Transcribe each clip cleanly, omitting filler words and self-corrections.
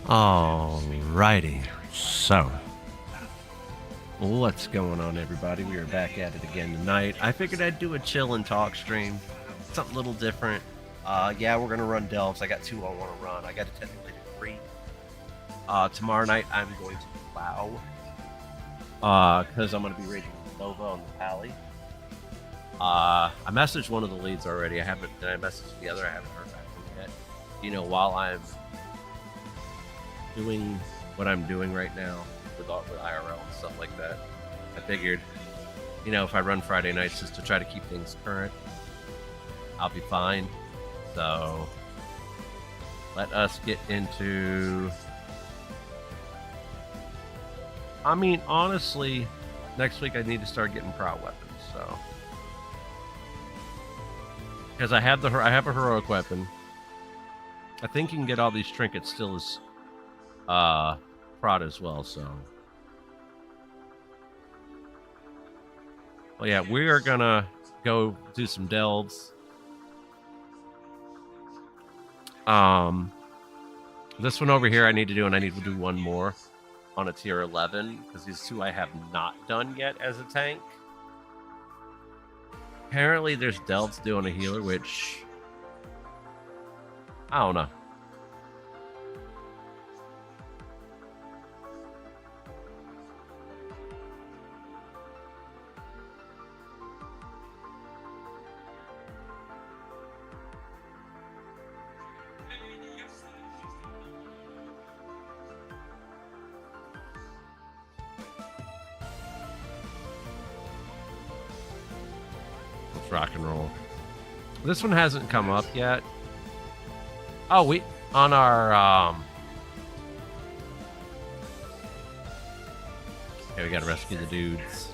Alrighty, so what's going on, everybody? We are back at it again tonight. I figured I'd do a chill and talk stream, something a little different. Yeah, we're gonna run delves. I got two I want to run. I got to technically do three. Tomorrow night I'm going to plow, because I'm gonna be raiding Sinova on the Pally. I messaged one of the leads already. I haven't. Then I messaged the other. I haven't heard back from yet. You know, while I'm doing what I'm doing right now with IRL and stuff like that, I figured, you know, if I run Friday nights just to try to keep things current, I'll be fine. So let us get into. I mean, honestly, next week I need to start getting proud weapons. So because I have a heroic weapon. I think you can get all these trinkets still as prod as well. So well, yeah, we are gonna go do some delves. This one over here I need to do, and I need to do one more on a tier 11 because these two I have not done yet as a tank. Apparently there's delves doing a healer, which I don't know. Rock and roll. This one hasn't come up yet. Oh, we on our okay, we gotta rescue the dudes.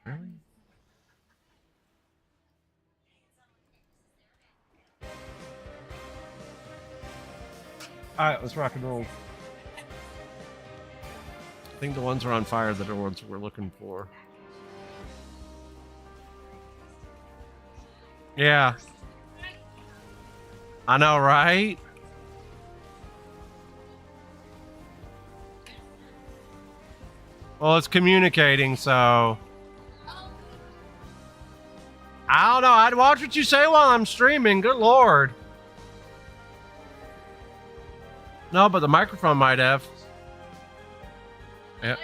Really? All right, let's rock and roll. I think the ones are on fire that are the ones we're looking for. Yeah. I know, right? Well, it's communicating, so I don't know. I'd watch what you say while I'm streaming. Good Lord. No, but the microphone might have. Yeah.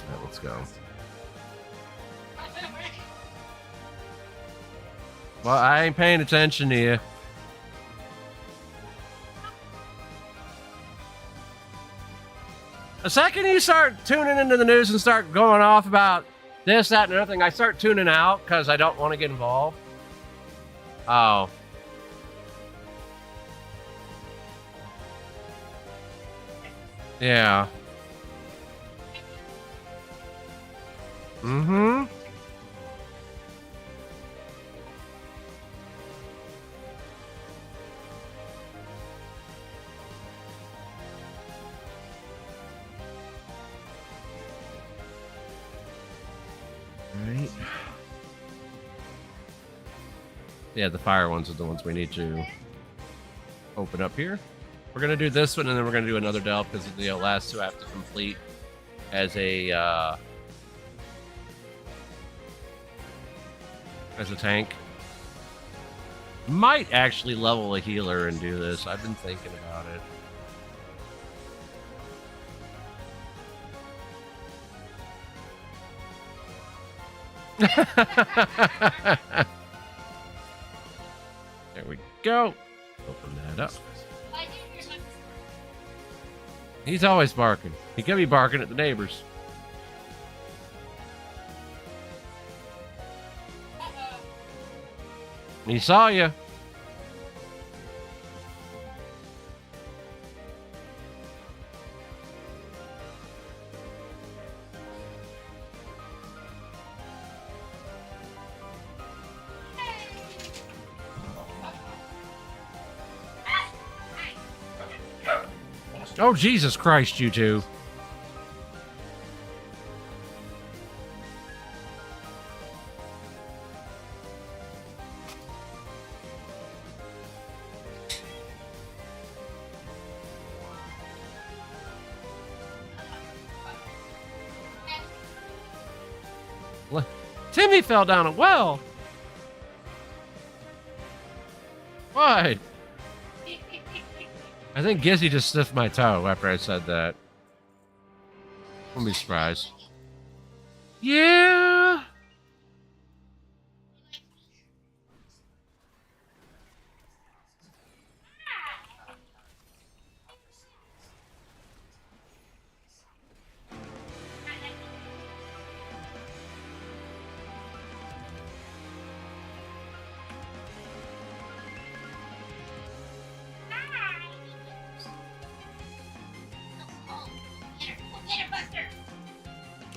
Right, let's go. Well, I ain't paying attention to you. The second you start tuning into the news and start going off about this, that, and another thing, I start tuning out because I don't want to get involved. Oh. Yeah. Right. Yeah, the fire ones are the ones we need to open up here. We're gonna do this one, and then we're gonna do another delve because the last two I have to complete as a tank. Might actually level a healer and do this. I've been thinking about it. There we go. Open that up. He's always barking. He could be barking at the neighbors. He saw you. Oh, Jesus Christ, you two. Timmy fell down a well. What? I think Gizzy just sniffed my toe after I said that. Wouldn't be surprised. Yeah.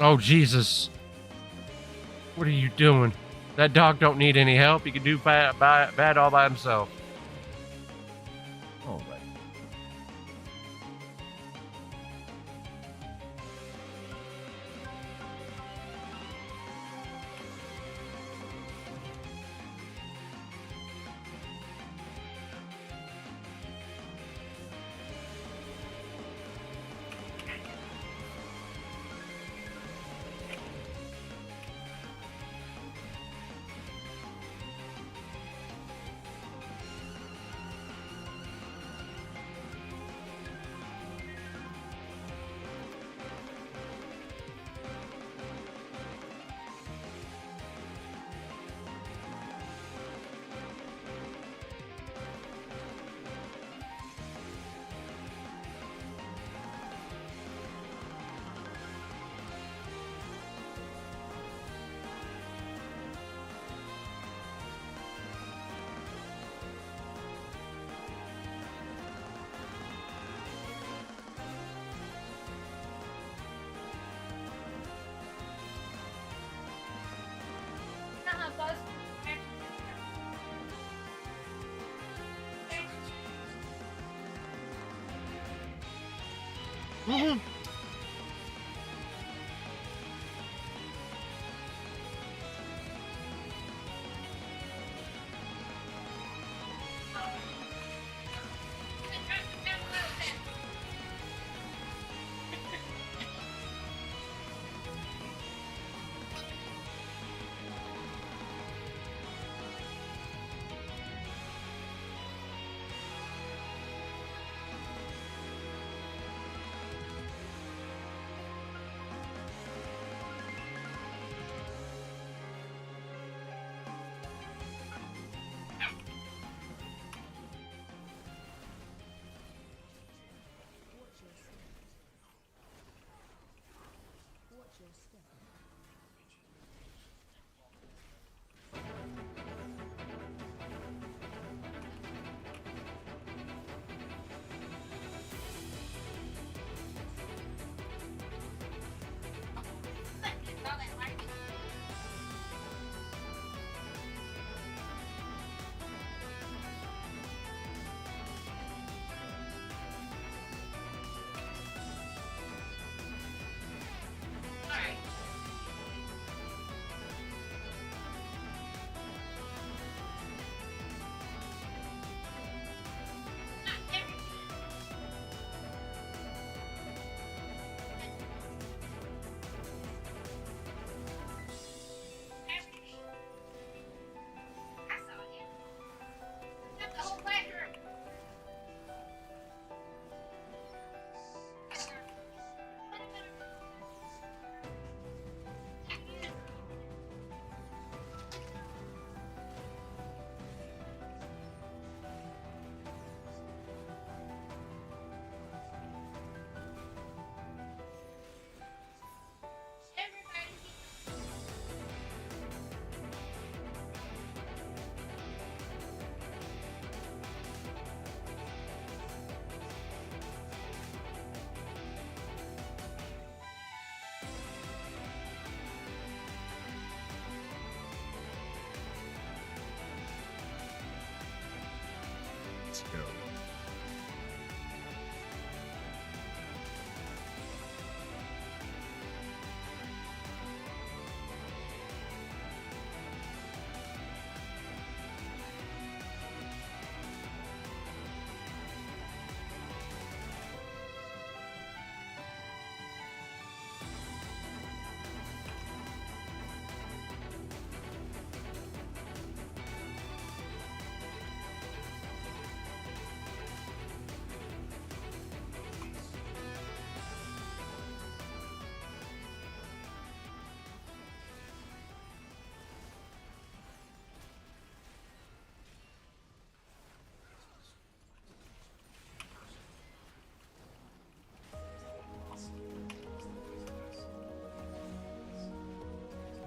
Oh, Jesus. What are you doing? That dog don't need any help. He can do bad all by himself. All right. Mm-hmm.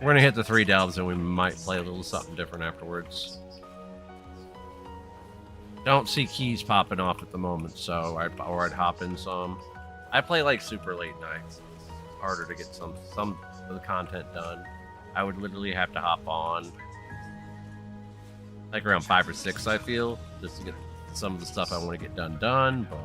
We're gonna hit the 3 delves and we might play a little something different afterwards. Don't see keys popping off at the moment, so I'd hop in some. I play like super late nights. It's harder to get some of the content done. I would literally have to hop on like around 5 or 6, I feel, just to get some of the stuff I want to get done, but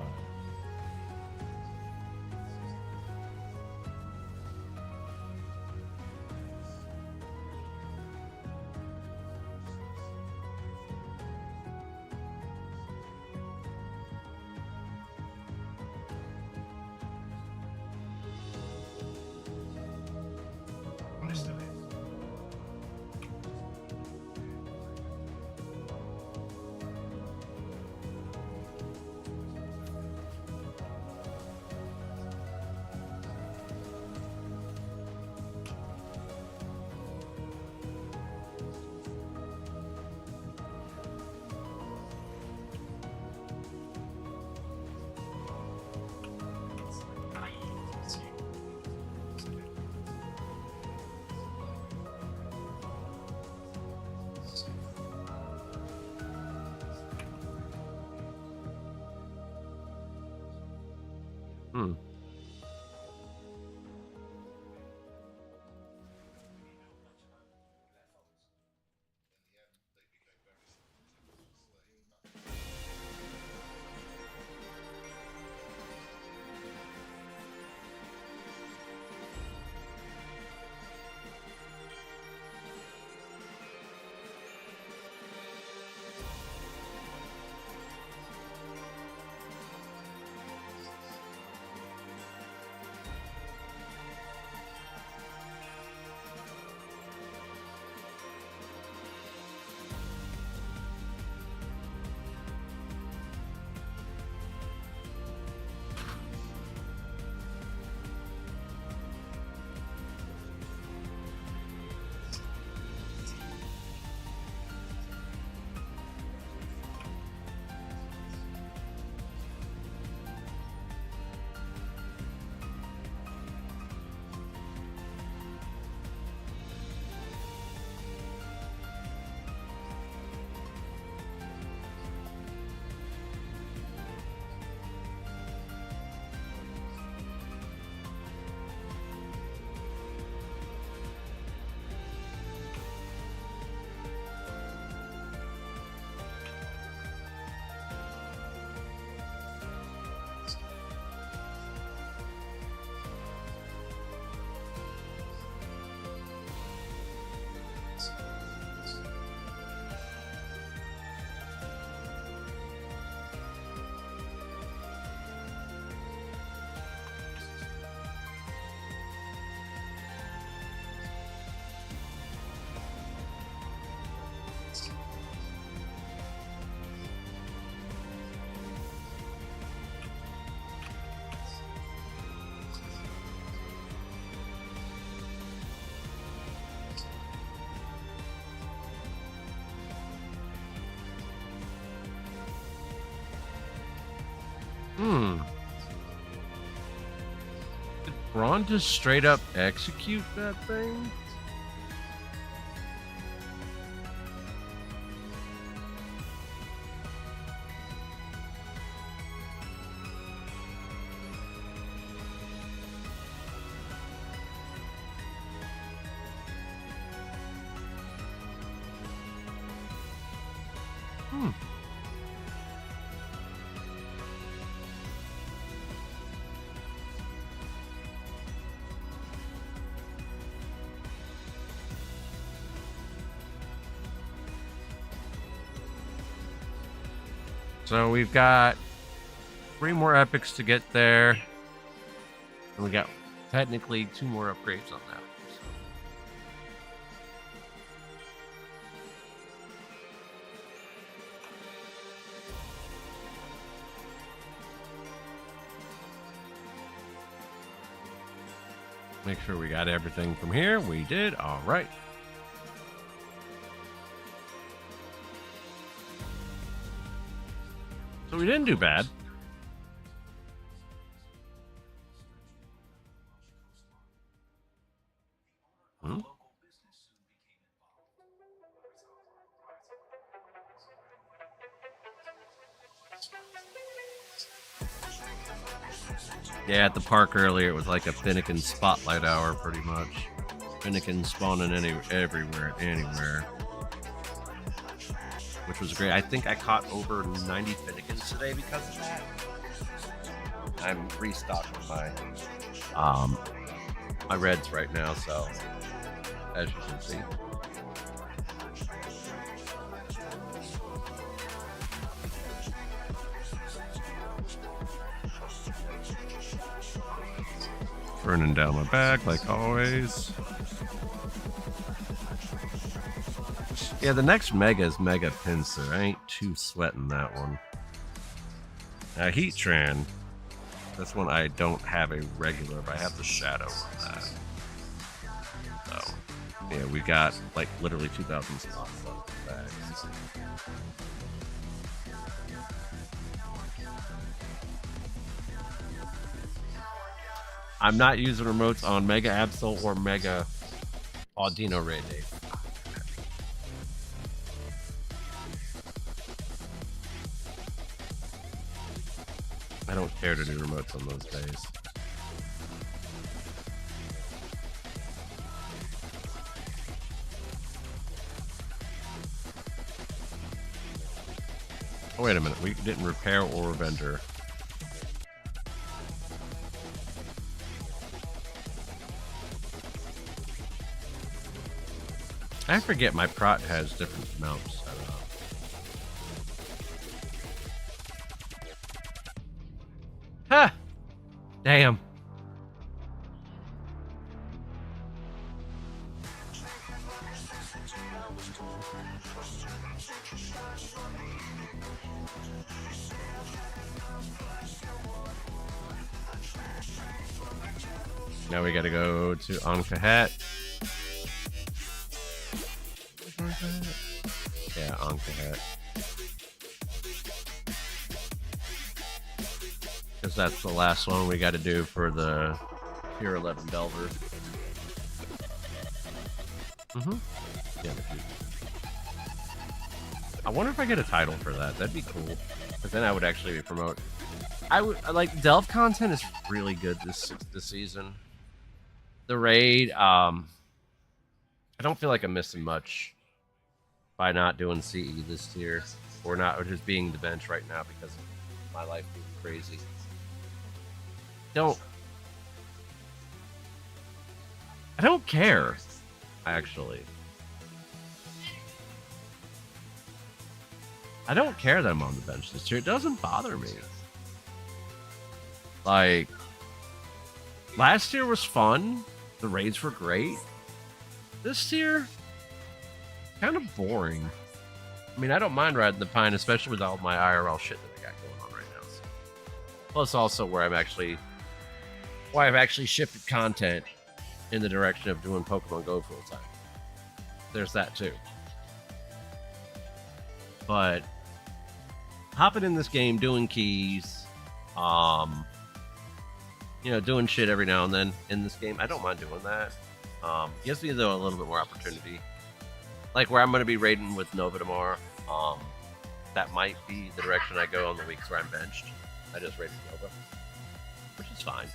Did Braun just straight up execute that thing? So we've got 3 more epics to get there. And we got technically 2 more upgrades on that. So. Make sure we got everything from here. We did. All right. So we didn't do bad. Yeah, at the park earlier, it was like a Finnegan spotlight hour, pretty much. Finnegan spawning everywhere, anywhere, which was great. I think I caught over 90 Finnegans today because of that. I'm restocking my reds right now, so as you can see. Burning down my bag like always. Yeah, the next mega is Mega Pincer. I ain't too sweating that one. Now Heatran, that's one I don't have a regular, but I have the Shadow on that. So, yeah, we got like literally 2,000 spots left in the bags. I'm not using remotes on Mega Absol or Mega Audino Ray Day. I don't care to do remotes on those days. Oh, wait a minute. We didn't repair or vendor. I forget my prot has different mounts set up. Ha! Damn. Now we gotta go to Ankahat. Yeah, Ankahat. Because that's the last one we gotta do for the Tier 11 Delver. Yeah, I wonder if I get a title for that. That'd be cool. Because then I would actually be promoted. I would like Delve content is really good this season. The raid, I don't feel like I'm missing much by not doing CE this tier, or not, or just being the bench right now because of my life being crazy. I don't care, actually. I don't care that I'm on the bench this year. It doesn't bother me. Like, last year was fun. The raids were great. This year, kind of boring. I mean, I don't mind riding the Pine, especially with all my IRL shit that I got going on right now. So. Plus, also where I've actually shifted content in the direction of doing Pokemon Go full time. There's that too. But hopping in this game, doing keys, doing shit every now and then in this game, I don't mind doing that. Gives me though a little bit more opportunity. Like where I'm going to be raiding with Nova tomorrow. That might be the direction I go on the weeks where I'm benched. I just raided Nova, which is fine.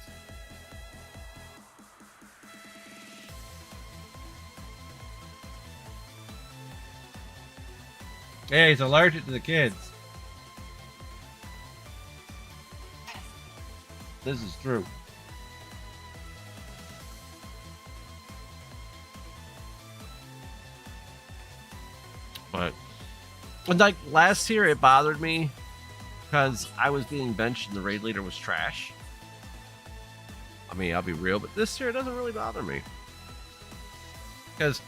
Hey, he's allergic to the kids. This is true. But like last year, it bothered me because I was being benched and the raid leader was trash. I mean, I'll be real, but this year it doesn't really bother me because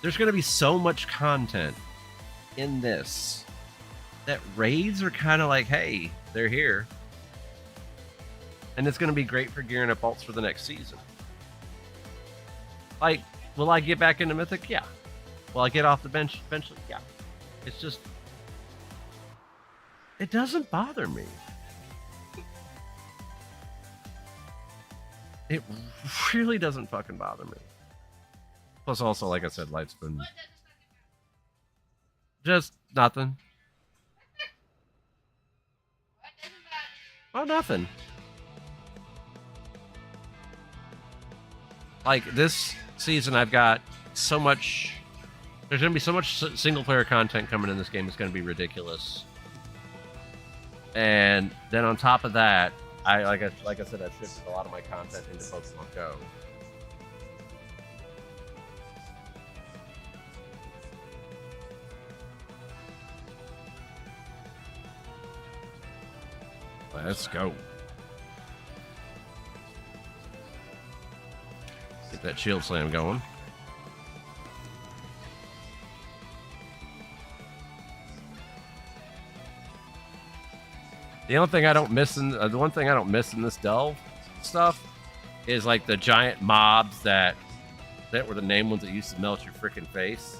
there's going to be so much content in this that raids are kind of like, hey, they're here. And it's going to be great for gearing up alts for the next season. Like, will I get back into Mythic? Yeah. Will I get off the bench eventually? Yeah. It's just, it doesn't bother me. It really doesn't fucking bother me. Plus, also, like I said, life's been just nothing. Oh, nothing. Like this season, I've got so much. There's going to be so much single player content coming in this game. It's going to be ridiculous. And then on top of that, like I said, I've shifted a lot of my content into Pokemon Go. Let's go. Get that shield slam going. The only thing I don't miss in the one thing I don't miss in this delve stuff is like the giant mobs that were the name ones that used to melt your freaking face.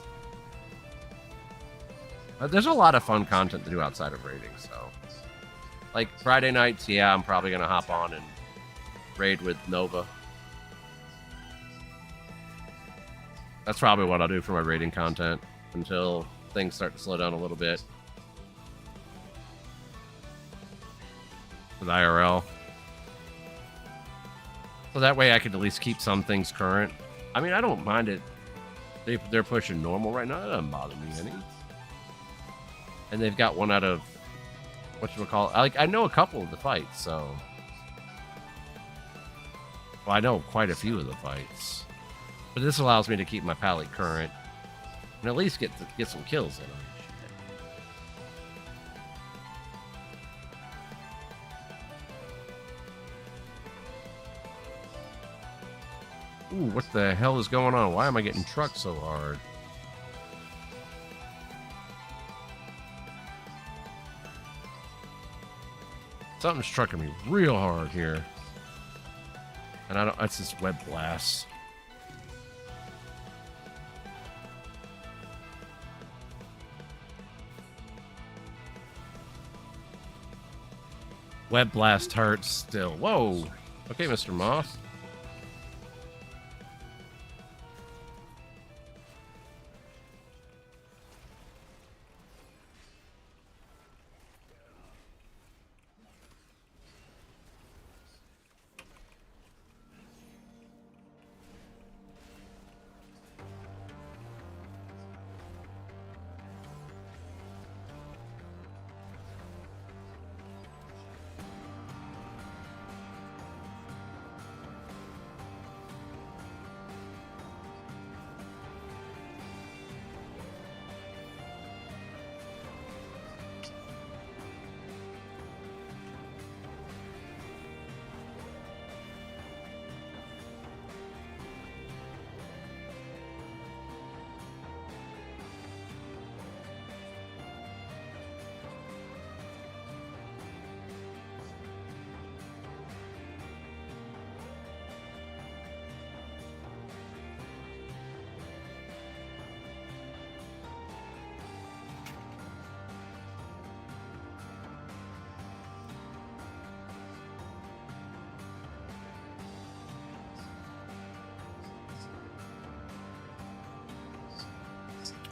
There's a lot of fun content to do outside of raiding, so like Friday nights, yeah, I'm probably gonna hop on and raid with Nova. That's probably what I'll do for my raiding content until things start to slow down a little bit. With IRL. So that way I could at least keep some things current. I mean, I don't mind it. They're pushing normal right now. That doesn't bother me any. And they've got one out of whatchamacallit. Like, I know a couple of the fights, so. Well, I know quite a few of the fights. But this allows me to keep my palette current. And at least get some kills in them. Ooh, what the hell is going on? Why am I getting trucked so hard? Something's trucking me real hard here. And I don't, that's this web blast. Web blast hurts still. Whoa. Okay, Mr. Moss.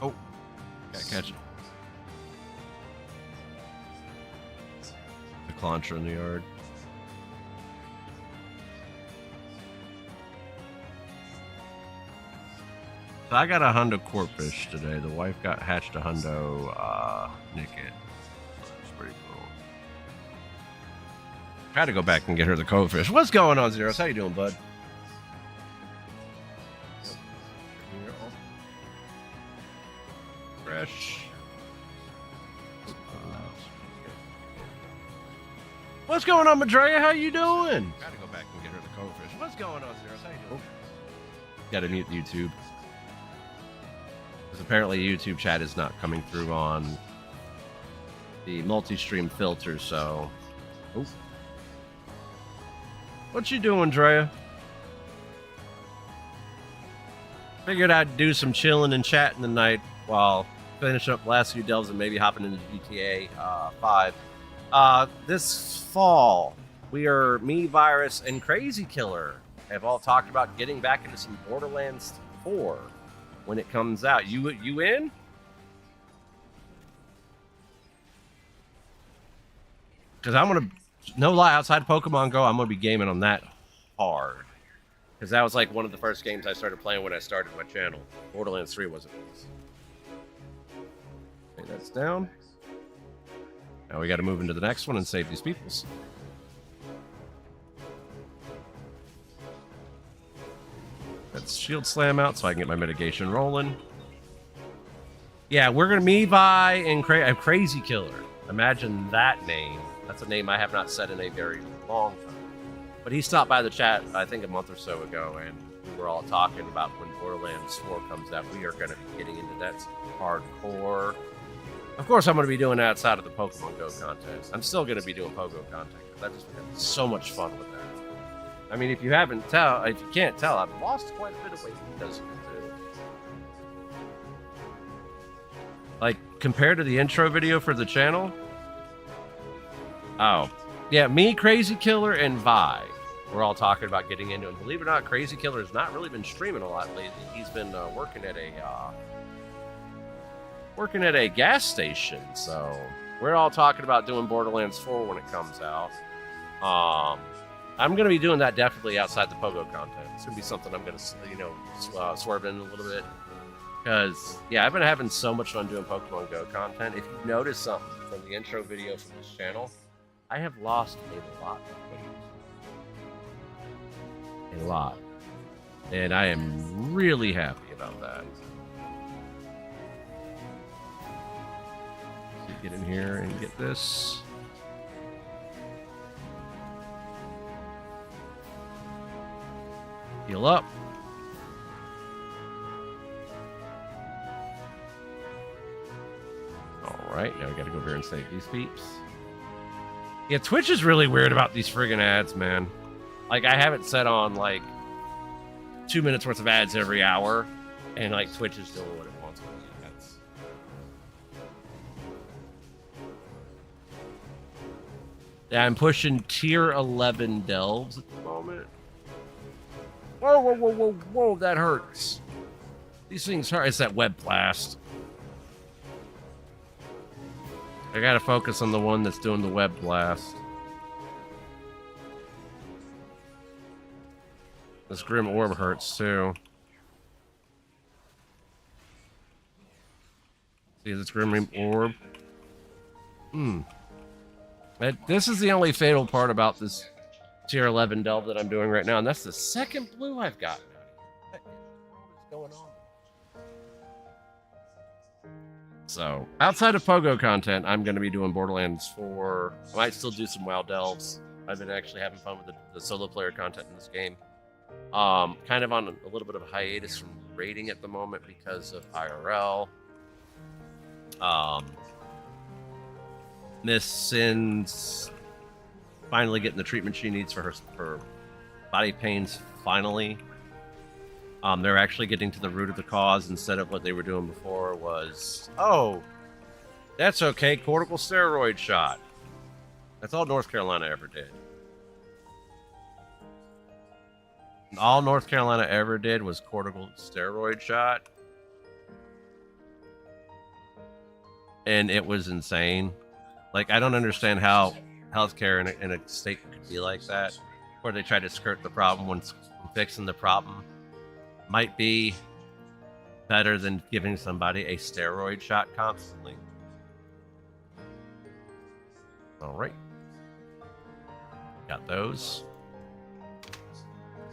Oh, gotta catch it. The Clauncher in the yard. So I got a hundo corpfish today. The wife got hatched a hundo naked. It's pretty cool. Had to go back and get her the codfish. What's going on, Zeros? How you doing, bud? What's going on, Madrea? How you doing? Gotta go back and get her the codfish. What's going on, Zeros? How you doing? Gotta mute YouTube. Because apparently YouTube chat is not coming through on the multi-stream filter, so... Oh. What you doing, Drea? Figured I'd do some chilling and chatting tonight while finishing up the last few delves and maybe hopping into GTA 5. This fall, me, Virus, and Crazy Killer have all talked about getting back into some Borderlands 4 when it comes out. You in? Because I'm gonna, no lie, outside of Pokemon Go, I'm gonna be gaming on that hard. Because that was like one of the first games I started playing when I started my channel. Borderlands 3 wasn't. Okay, that's down. Now we got to move into the next one and save these peoples. Let's shield slam out so I can get my mitigation rolling. Yeah, we're gonna Mevi and Crazy Killer. Imagine that name. That's a name I have not said in a very long time. But he stopped by the chat, I think a month or so ago, and we were all talking about when Borderlands 4 comes out. We are going to be getting into that hardcore. Of course, I'm going to be doing that outside of the Pokemon Go content. I'm still going to be doing Pogo content because I've just been having so much fun with that. I mean, if you can't tell, I've lost quite a bit of weight because of it too. Like, compared to the intro video for the channel. Oh, yeah, me, Crazy Killer, and Vi. We're all talking about getting into it. And believe it or not, Crazy Killer has not really been streaming a lot lately. He's been working at a gas station. So we're all talking about doing Borderlands 4 when it comes out. I'm going to be doing that definitely outside the Pogo content. It's going to be something I'm going to, swerve in a little bit. Because, yeah, I've been having so much fun doing Pokemon Go content. If you notice something from the intro video from this channel, I have lost a lot of weight. A lot. And I am really happy about that. So get in here and get this. Heal up. Alright, now we gotta go over here and save these peeps. Yeah, Twitch is really weird about these friggin' ads, man. Like, I have it set on, like, 2 minutes worth of ads every hour, and, like, Twitch is doing what it wants with the ads. Yeah, I'm pushing tier 11 delves at the moment. Whoa, whoa, whoa, whoa, whoa, that hurts. These things hurt. It's that web blast. I gotta focus on the one that's doing the web blast. This Grim Orb hurts too. See this Grim Orb? This is the only fatal part about this tier 11 delve that I'm doing right now, and that's the second blue I've gotten. What is going on? So, outside of Pogo content, I'm going to be doing Borderlands 4. I might still do some WoW delves. I've been actually having fun with the solo player content in this game. Kind of on a little bit of a hiatus from raiding at the moment because of IRL. Miss Sin's finally getting the treatment she needs for her body pains, finally. They're actually getting to the root of the cause instead of what they were doing before was, oh, that's okay, cortical steroid shot. That's all North Carolina ever did. All North Carolina ever did was cortical steroid shot. And it was insane. Like, I don't understand how healthcare in a state could be like that, where they try to skirt the problem when fixing the problem might be better than giving somebody a steroid shot constantly. All right. Got those.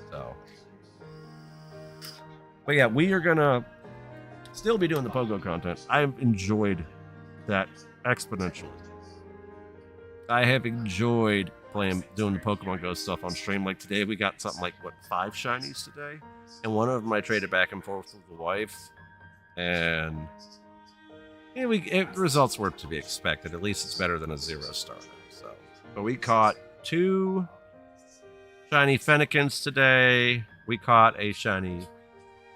So. But yeah, we are going to still be doing the Pogo content. I've enjoyed that exponentially. I have enjoyed doing the Pokemon Go stuff on stream. Like today, we got something like, what, 5 shinies today? And one of them I traded back and forth with the wife. And yeah, results were to be expected. At least it's better than a 0-star. So, but we caught 2 shiny Fennekin's today. We caught a shiny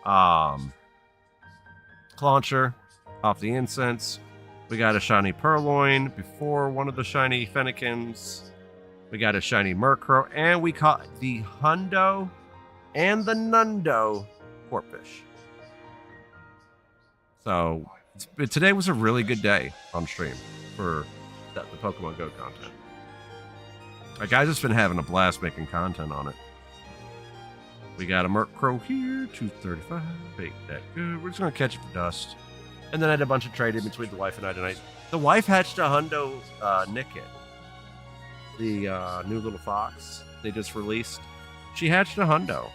Clauncher off the incense. We got a shiny Purloin before one of the shiny Fennekins. We got a shiny Murkrow, and we caught the Hundo and the Nundo Corpfish. So today was a really good day on stream for the Pokemon Go content. Like, I just been having a blast making content on it. We got a Merc Crow here, 235. Ain't that good. We're just gonna catch it for dust. And then I had a bunch of trading between the wife and I tonight. The wife hatched a hundo Nicket, the new little fox they just released. She hatched a hundo,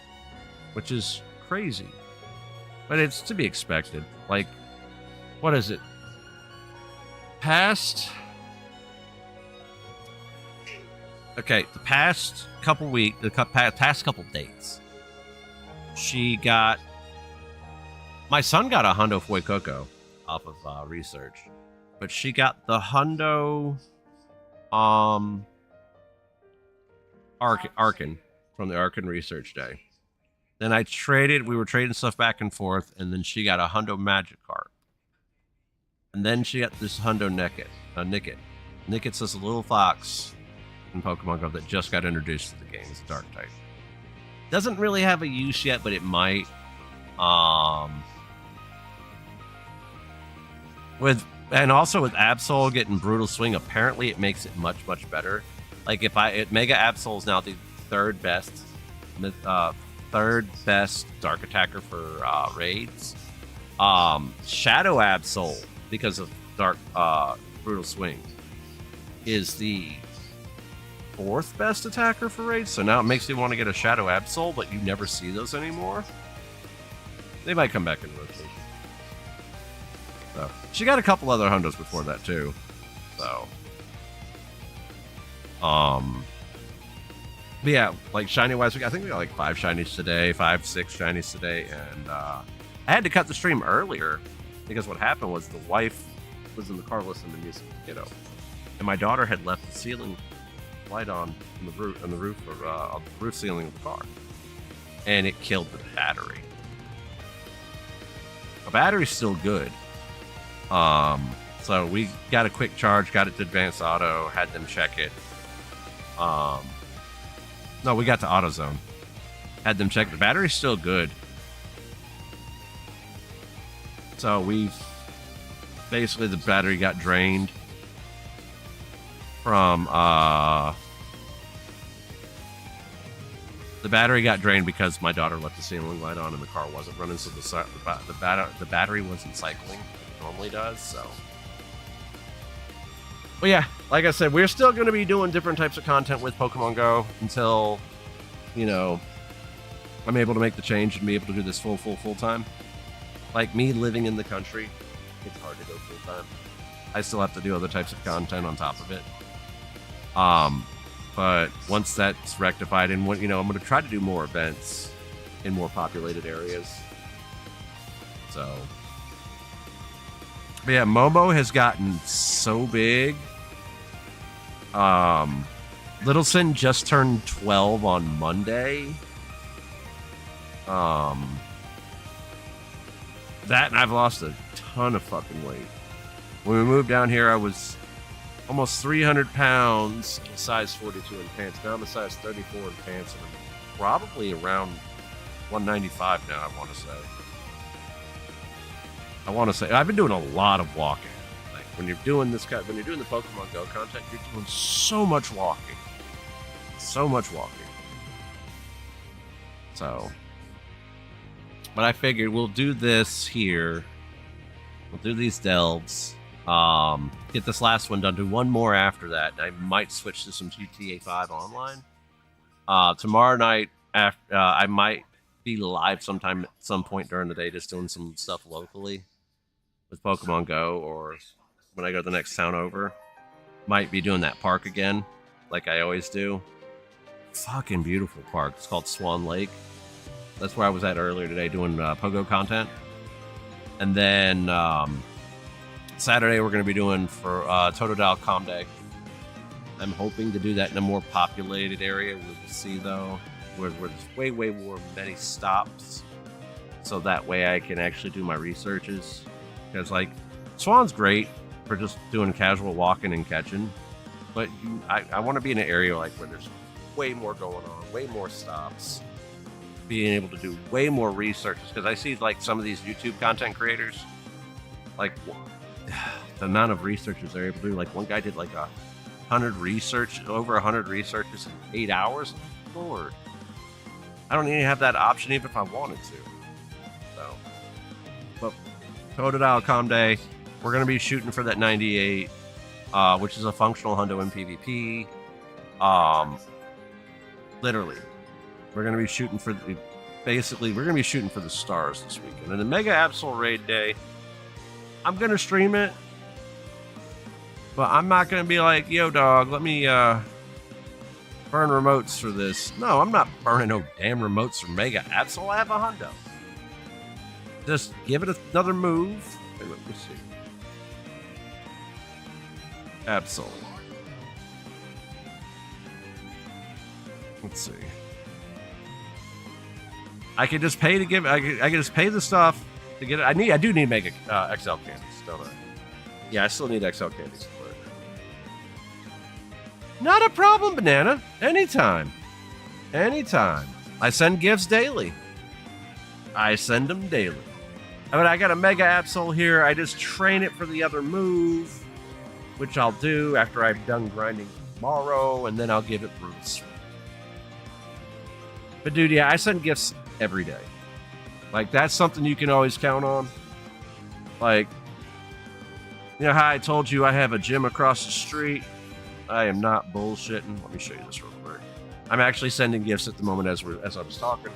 which is crazy, but it's to be expected. Like, what is it? Okay, the past couple weeks, past couple days, she got. My son got a hundo Foy Coco off of research, but she got the hundo Arkin from the Arkin Research Day. Then we were trading stuff back and forth, and then she got a hundo Magikarp. And then she got this hundo Nicket. Nicket's this little fox in Pokemon Go that just got introduced to the game. It's a dark type. Doesn't really have a use yet, but it might. And also with Absol getting Brutal Swing, apparently it makes it much, much better. Like Mega Absol is now the third best dark attacker for raids. Shadow Absol, because of dark Brutal Swing, is the fourth best attacker for raids. So now it makes me want to get a Shadow Absol, but you never see those anymore. They might come back in rotation. So she got a couple other hundos before that too. So but yeah, like shiny wise, I think we got like 5 shinies today, 6 shinies today, and I had to cut the stream earlier because what happened was the wife was in the car listening to music, and my daughter had left the ceiling light on the roof of the roof ceiling of the car, and it killed the battery. The battery's still good. So we got a quick charge, got it to advanced auto, had them check it. No, we got to AutoZone. Had them check. The battery's still good. So basically the battery got drained from, the battery got drained because my daughter left the ceiling light on and the car wasn't running, so the battery wasn't cycling like it normally does, so. But yeah, like I said, we're still going to be doing different types of content with Pokemon Go until, I'm able to make the change and be able to do this full time. Like me living in the country, it's hard to go full time. I still have to do other types of content on top of it. But once that's rectified, and I'm going to try to do more events in more populated areas. So, but yeah, Momo has gotten so big. Littleson just turned 12 on Monday. That, and I've lost a ton of fucking weight. When we moved down here, I was almost 300 pounds, a size 42 in pants. Now I'm a size 34 in pants, and I'm probably around 195 now, I want to say. I've been doing a lot of walking. Like, when you're doing the Pokemon Go content, you're doing so much walking. So, but I figured we'll do this here. We'll do these delves. Get this last one done. Do one more after that. I might switch to some GTA 5 online. Tomorrow night, I might be live at some point during the day, just doing some stuff locally with Pokemon Go, or when I go to the next town over, might be doing that park again, like I always do. Fucking beautiful park. It's called Swan Lake. That's where I was at earlier today doing Pogo content. And then Saturday we're going to be doing for Totodile Calm Day. I'm hoping to do that in a more populated area. We'll see though, where there's way more many stops, so that way I can actually do my researches. Because like Swan's great for just doing casual walking and catching, but I want to be in an area like where there's way more going on, way more stops, being able to do way more researches. Because I see like some of these YouTube content creators, like the amount of researches they're able to do. Like one guy did like over 100 researches in 8 hours. Lord, I don't even have that option even if I wanted to. So, but Totodile Comday, we're going to be shooting for that 98, which is a functional hundo in PvP. Literally, we're going to be shooting for the, basically, we're going to be shooting for the stars this weekend. And the Mega Absol Raid Day, I'm going to stream it, but I'm not going to be like, yo, dog, let me burn remotes for this. No, I'm not burning no damn remotes for Mega Absol. I have a hundo. Just give it another move. Wait, let me see. Absol. Let's see. I can just pay to give. I can just pay the stuff to get it. I do need Mega XL candies, don't I? Yeah, I still need XL candies for it. Not a problem, Banana. Anytime. Anytime. I send gifts daily. I send them daily. I mean, I got a Mega Absol here. I just train it for the other move, which I'll do after I've done grinding tomorrow, and then I'll give it roots. But dude, yeah, I send gifts every day. Like, that's something you can always count on. Like, you know how I told you I have a gym across the street? I am not bullshitting. Let me show you this real quick. I'm actually sending gifts at the moment as I was talking.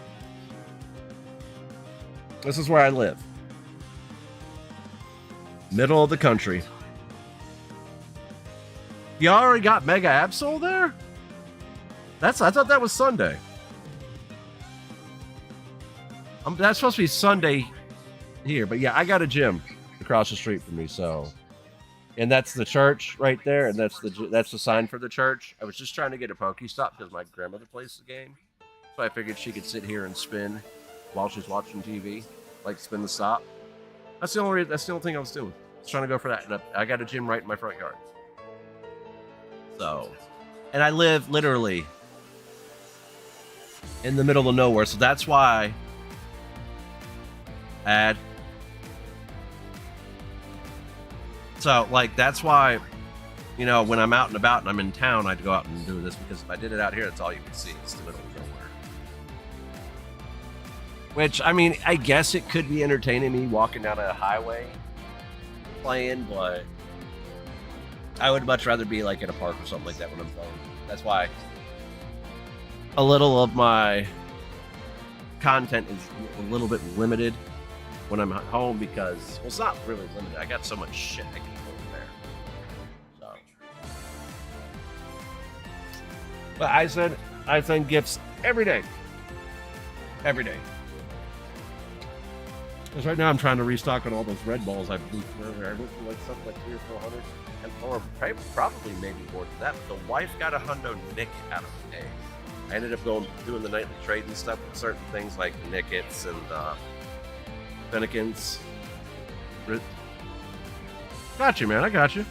This is where I live. Middle of the country. You already got Mega Absol there? I thought that was Sunday. That's supposed to be Sunday here, but yeah, I got a gym across the street from me, so, and that's the church right there, and that's the sign for the church. I was just trying to get a Pokestop because my grandmother plays the game, so I figured she could sit here and spin while she's watching TV, like spin the stop. That's the only thing I was doing. I was trying to go for that, and I got a gym right in my front yard. So, and I live literally in the middle of nowhere, so that's why. So, like, that's why, you know, when I'm out and about and I'm in town, I'd go out and do this, because if I did it out here, that's all you can see. It's the middle of nowhere. Which, I mean, I guess it could be entertaining me walking down a highway playing, but I would much rather be, like, in a park or something like that when I'm playing. That's why a little of my content is a little bit limited when I'm at home, because, well, it's not really limited. I got so much shit I can do over there. So, but I send gifts every day. Every day. Because right now I'm trying to restock on all those red balls I've been earlier. I went through like something like 300 or 400, and or probably maybe more than that. But the wife got a hundo nick out of the day. I ended up doing the nightly trade and stuff with certain things like the Nickets and Finnegans. Got you, man. I got you.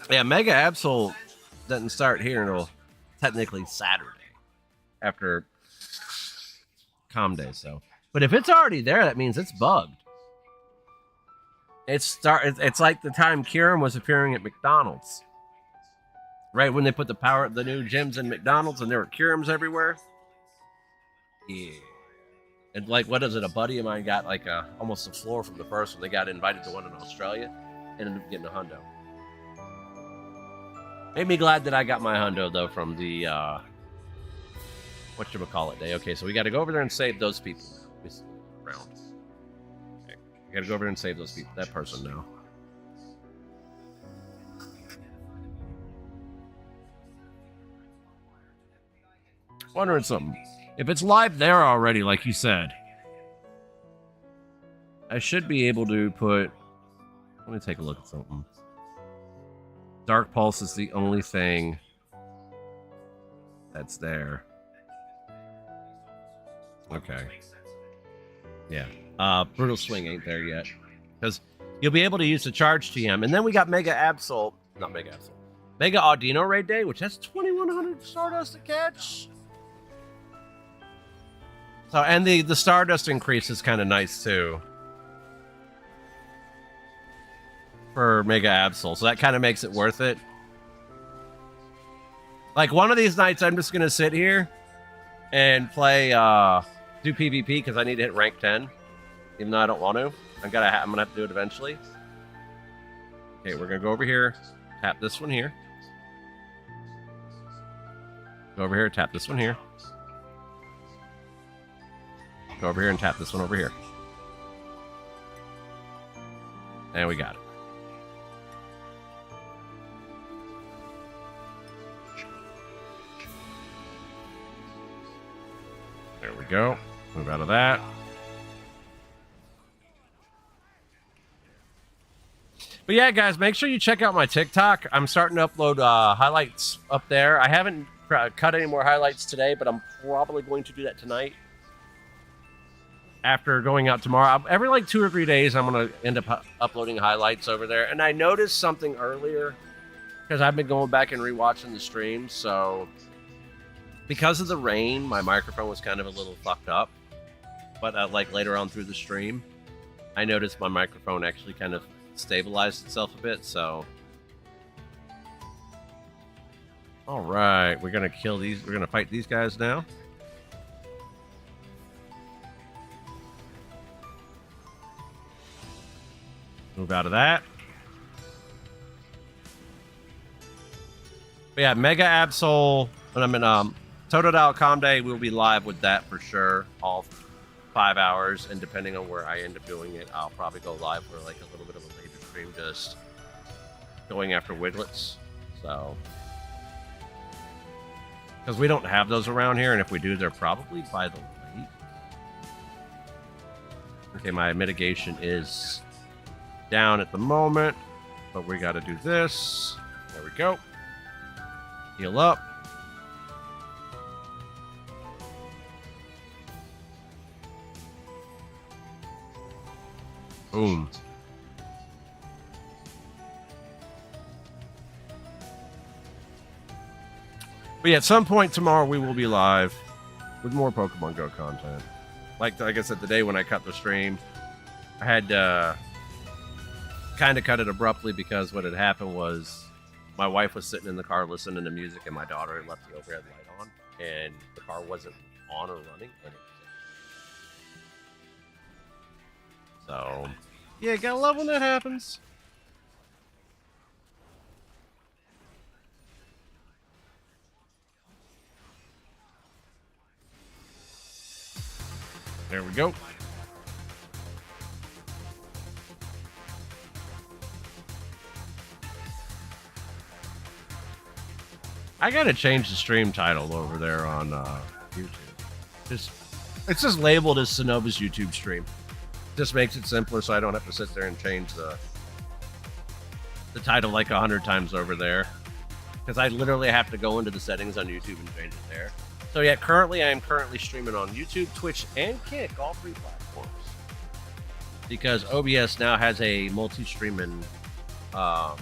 Yeah, Mega Absol doesn't start here until technically Saturday after Com Day. So, but if it's already there, that means it's bugged. It's like the time Kieran was appearing at McDonald's, right when they put the new gyms in McDonald's, and there were Kierans everywhere. Yeah, and like, what is it? A buddy of mine got like almost a floor from the first one. They got invited to one in Australia, and ended up getting a hundo. Made me glad that I got my hundo, though, from the, whatchamacallit day. Okay, so we got to go over there and save those people. Round. Okay. We got to go over there and save those people. That person now. Wondering something. If it's live there already, like you said, I should be able to put... Let me take a look at something. Dark Pulse is the only thing that's there. Okay. Yeah. Brutal Swing ain't there yet. Because you'll be able to use the charge TM. And then we got Mega Absol. Not Mega Absol. Mega Audino raid day, which has 2,100 Stardust to catch. So, and the Stardust increase is kind of nice too for Mega Absol, so that kind of makes it worth it. Like one of these nights, I'm just gonna sit here and play, do PvP because I need to hit rank 10, even though I don't want to. I'm gonna have to do it eventually. Okay, we're gonna go over here, tap this one here. Go over here, tap this one here. Go over here and tap this one over here. And we got it. There we go. Move out of that. But yeah, guys, make sure you check out my TikTok. I'm starting to upload highlights up there. I haven't cut any more highlights today, but I'm probably going to do that tonight. After going out tomorrow, every like 2 or 3 days, I'm going to end up uploading highlights over there. And I noticed something earlier because I've been going back and rewatching the stream. So because of the rain, my microphone was kind of a little fucked up. But like later on through the stream, I noticed my microphone actually kind of stabilized itself a bit. So all right, we're going to kill these. We're going to fight these guys now. Move out of that. But yeah, Mega Absol. When I'm in Totodile Day, we'll be live with that for sure. All 5 hours, and depending on where I end up doing it, I'll probably go live for like a little bit of a later stream, just going after Wiglets. So, because we don't have those around here, and if we do, they're probably by the lake. Okay, my mitigation is down at the moment, but we got to do this. There we go. Heal up. Boom. But yeah, at some point tomorrow we will be live with more Pokemon Go content. Like I said, the day when I cut the stream, I had kind of cut it abruptly because what had happened was my wife was sitting in the car listening to music, and my daughter had left the overhead light on, and the car wasn't on or running. And so, yeah, gotta love when that happens. There we go. I gotta change the stream title over there on YouTube. It's just labeled as Sinova's YouTube stream. Just makes it simpler, so I don't have to sit there and change the title like 100 times over there. Because I literally have to go into the settings on YouTube and change it there. So yeah, I am currently streaming on YouTube, Twitch, and Kick, all 3 platforms. Because OBS now has a multi-streaming plugin,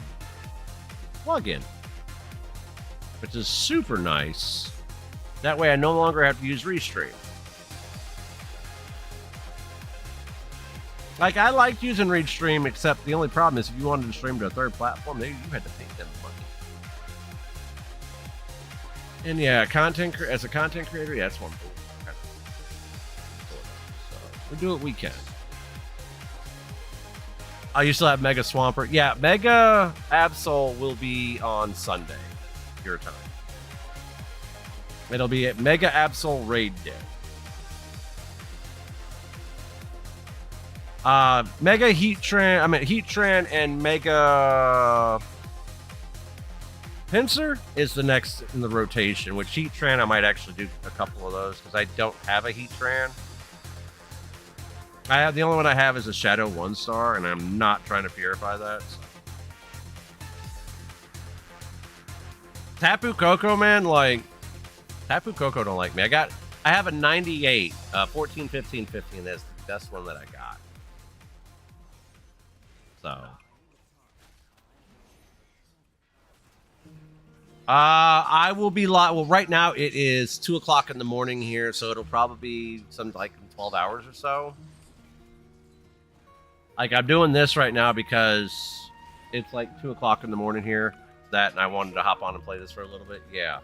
which is super nice. That way I no longer have to use Restream. Like, I liked using Restream, except the only problem is if you wanted to stream to a third platform, you had to pay them money. And yeah, as a content creator, yeah, that's one thing. So we do what we can. Oh, you still have Mega Swampert? Yeah, Mega Absol will be on Sunday, your time. It'll be at Mega Absol Raid Day. Mega Heatran and Mega Pinsir is the next in the rotation. Which Heatran, I might actually do a couple of those because I don't have a Heatran. The only one I have is a Shadow 1-star, and I'm not trying to purify that. So. Tapu Koko, man, like Tapu Koko don't like me. I have a 98, 14, 15, 15. That's the best one that I got. So I will be live. Well, right now it is 2 o'clock in the morning here, so it'll probably be something like 12 hours or so. Like, I'm doing this right now because it's like 2 o'clock in the morning here. That, and I wanted to hop on and play this for a little bit. Yeah.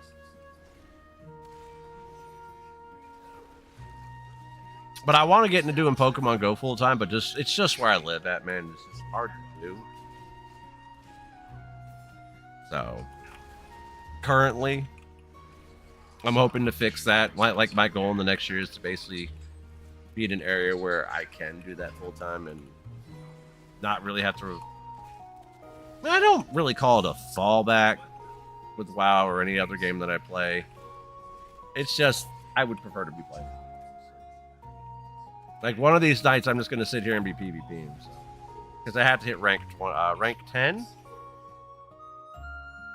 But I want to get into doing Pokemon Go full time, but it's just where I live at, man. It's just hard to do. So, currently, I'm hoping to fix that. Like my goal in the next year is to basically be in an area where I can do that full time and not really have to. I don't really call it a fallback with WoW or any other game that I play. It's just I would prefer to be playing. Like, one of these nights, I'm just going to sit here and be PvPing. Because I have to hit rank 10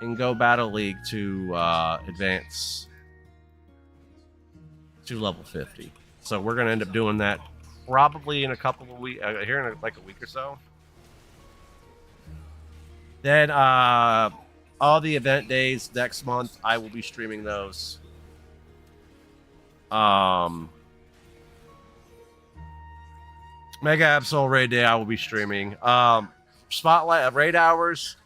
and go Battle League to advance to level 50. So we're going to end up doing that probably in a couple of weeks, here in like a week or so. Then all the event days next month, I will be streaming those. Mega Absol Raid Day, I will be streaming. Spotlight Raid Hours,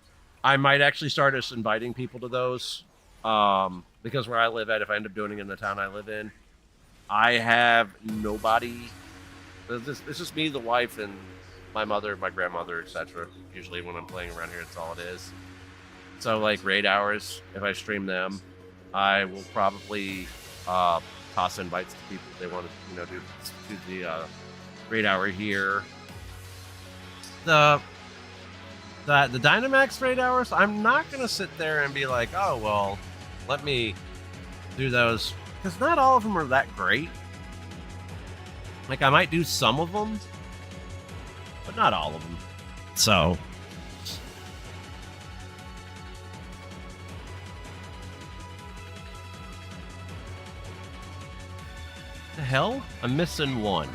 I might actually start just inviting people to those. Because where I live at, if I end up doing it in the town I live in, I have nobody. It's just me, the wife, and my mother, my grandmother, etc. Usually when I'm playing around here, that's all it is. So, like, Raid Hours, if I stream them, I will probably toss invites to people if they want to, do the Raid Hour here. The Dynamax Raid Hours, I'm not going to sit there and be like, oh, well, let me do those. Because not all of them are that great. Like, I might do some of them, but not all of them. So, the hell? I'm missing one.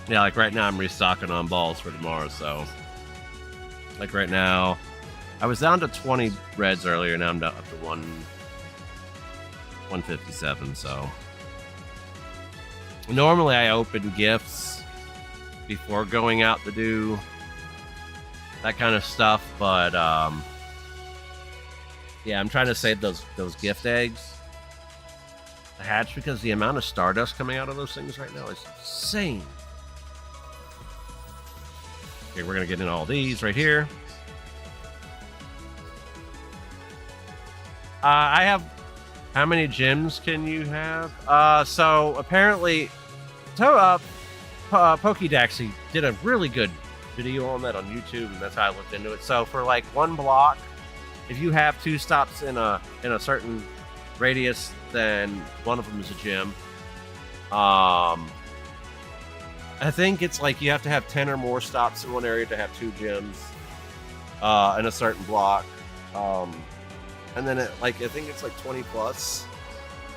Yeah, like right now I'm restocking on balls for tomorrow, so like right now I was down to 20 reds earlier, now I'm down up to 157, so normally I open gifts before going out to do that kind of stuff, but yeah, I'm trying to save those gift eggs to hatch because the amount of Stardust coming out of those things right now is insane. Okay, we're gonna get in all these right here. I have. How many gems can you have? So apparently, Pokédaxy did a really good video on that on YouTube, and that's how I looked into it. So for like one block, if you have 2 stops in a certain radius, then one of them is a gem. I think it's like you have to have 10 or more stops in one area to have 2 gems in a certain block. And then I think it's like 20 plus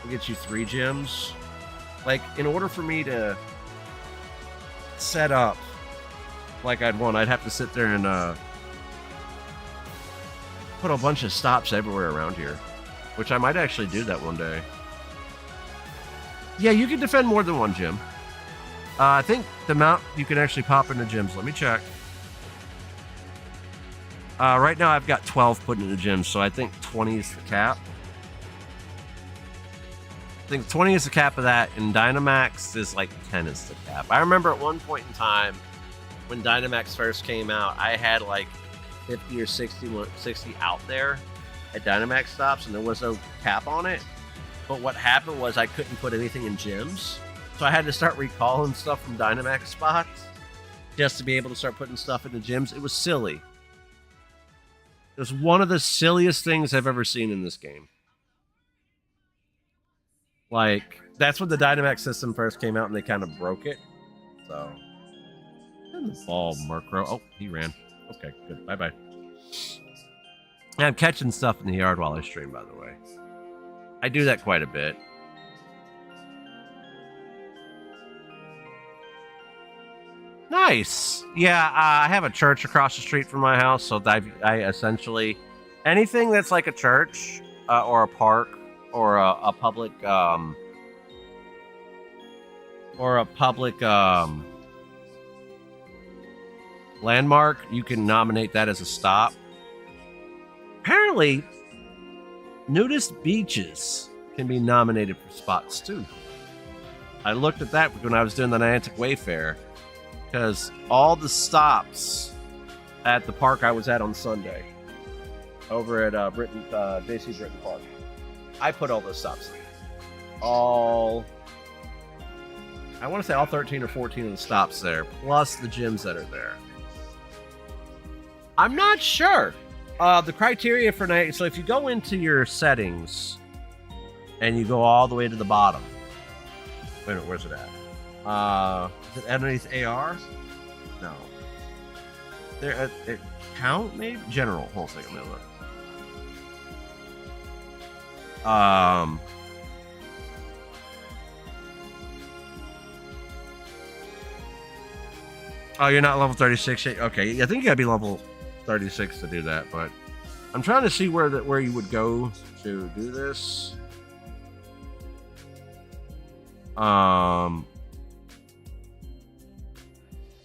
will get you 3 gems. Like, in order for me to set up like I'd want, I'd have to sit there and put a bunch of stops everywhere around here, which I might actually do that one day. Yeah, you can defend more than 1 gem. I think the amount you can actually pop into gems. Let me check. Right now I've got 12 put into gems, so I think 20 is the cap. I think 20 is the cap of that, and Dynamax is like 10 is the cap. I remember at one point in time when Dynamax first came out, I had like 50 or 60 out there at Dynamax stops, and there was no cap on it. But what happened was I couldn't put anything in gyms, so I had to start recalling stuff from Dynamax spots just to be able to start putting stuff into gyms. It was silly. It was one of the silliest things I've ever seen in this game. Like, that's when the Dynamax system first came out and they kind of broke it. So, ball, Murkrow. Oh, he ran. Okay, good. Bye-bye. I'm catching stuff in the yard while I stream, by the way. I do that quite a bit. No, Nice. Yeah, I have a church across the street from my house, so I essentially anything that's like a church or a park or a public landmark, you can nominate that as a stop. Apparently, nudist beaches can be nominated for spots too. I looked at that when I was doing the Niantic Wayfair, because all the stops at the park I was at on Sunday, over at JC Britton Park, I put all those stops in. I want to say all 13 or 14 of the stops there, plus the gyms that are there. I'm not sure. The criteria for night. So if you go into your settings and you go all the way to the bottom. Wait a minute, where's it at? Is it underneath AR? No. There, count maybe? General. Hold on a second, let me look. Oh, you're not level 36 yet? Okay, I think you gotta be level 36 to do that, but I'm trying to see where you would go to do this.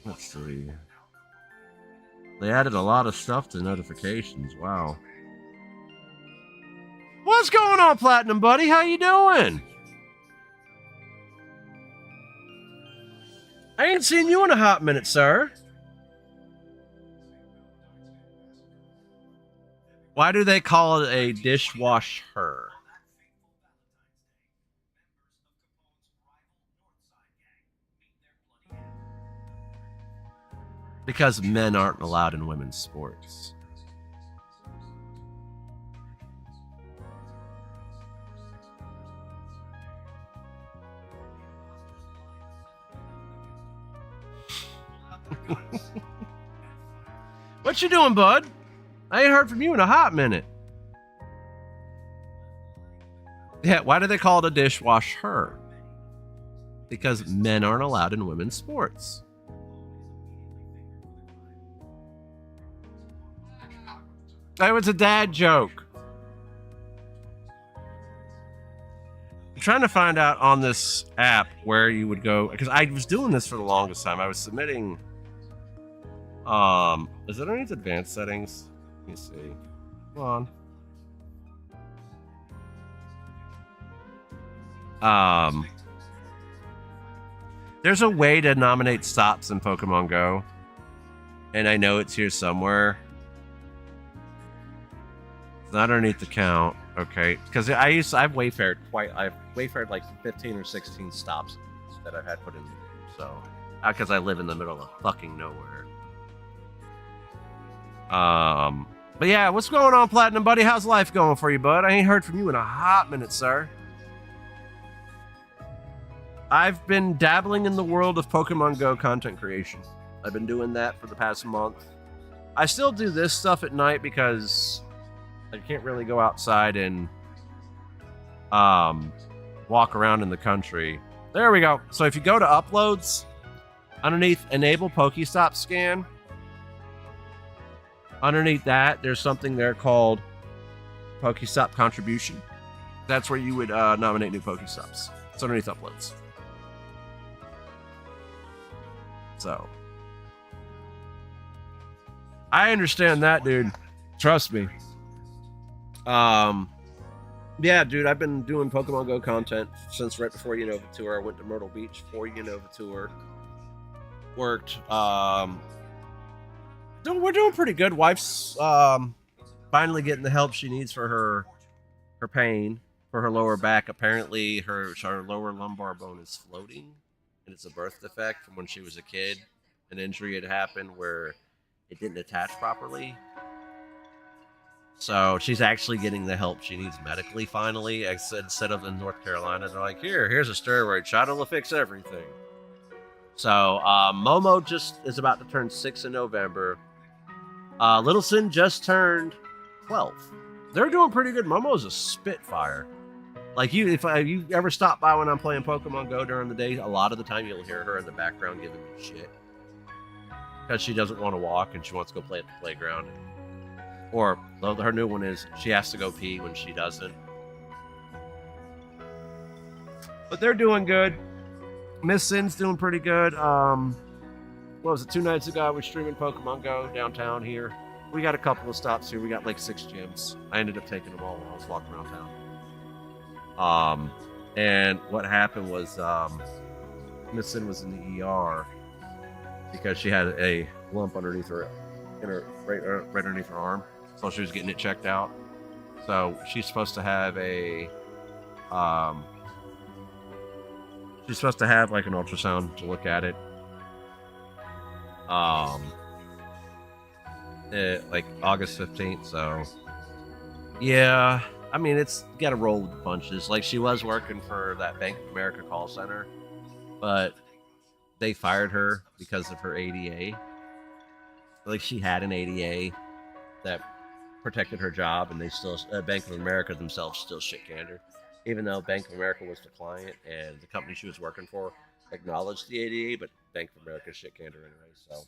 Let's see. They added a lot of stuff to notifications. Wow. What's going on, Platinum Buddy? How you doing? I ain't seen you in a hot minute, sir. Why do they call it a dishwasher? Because men aren't allowed in women's sports. What you doing, bud? I ain't heard from you in a hot minute. Yeah, why do they call it a dishwasher? Because men aren't allowed in women's sports. That was a dad joke. I'm trying to find out on this app where you would go, because I was doing this for the longest time. I was submitting. Is it underneath advanced settings? Let me see. Come on. There's a way to nominate stops in Pokemon Go, and I know it's here somewhere. It's not underneath the count, okay? Because I've wayfared like 15 or 16 stops that I've had put in. So, because I live in the middle of fucking nowhere. But yeah, what's going on, Platinum Buddy? How's life going for you, bud? I ain't heard from you in a hot minute, sir. I've been dabbling in the world of Pokemon Go content creation. I've been doing that for the past month. I still do this stuff at night because I can't really go outside and walk around in the country. There we go. So if you go to uploads, underneath enable Pokestop scan, underneath that, there's something there called Pokestop contribution. That's where you would nominate new Pokestops. It's underneath uploads. So I understand that, dude. Trust me. Yeah, dude, I've been doing Pokemon Go content since right before Unova Tour. I went to Myrtle Beach for Unova Tour. Worked. We're doing pretty good. Wife's finally getting the help she needs for her pain, for her lower back. Apparently, her lower lumbar bone is floating, and it's a birth defect from when she was a kid. An injury had happened where it didn't attach properly. So she's actually getting the help she needs medically finally. Instead of in North Carolina, they're like, here's a steroid shot. It'll fix everything. So Momo just is about to turn 6 in November. Little Sin just turned 12. They're doing pretty good. Momo's a spitfire. Like if you ever stop by when I'm playing Pokemon Go during the day, a lot of the time you'll hear her in the background giving me shit. because she doesn't want to walk and she wants to go play at the playground. Or her new one is she has to go pee when she doesn't. But they're doing good. Miss Sin's doing pretty good. What was it? 2 nights ago, I was streaming Pokemon Go downtown here. We got a couple of stops here. We got like 6 gyms. I ended up taking them all while I was walking around town. And what happened was Miss Sin was in the ER because she had a lump underneath her, right underneath her arm. So she was getting it checked out. So she's supposed to have a like an ultrasound to look at it. Like August 15th. So yeah, I mean, it's got to roll with the punches. Like, she was working for that Bank of America call center, but they fired her because of her ADA. Like, she had an ADA that protected her job, and they still, Bank of America themselves still shit-canned her. Even though Bank of America was the client and the company she was working for acknowledged the ADA, but Bank of America shit-canned her anyway.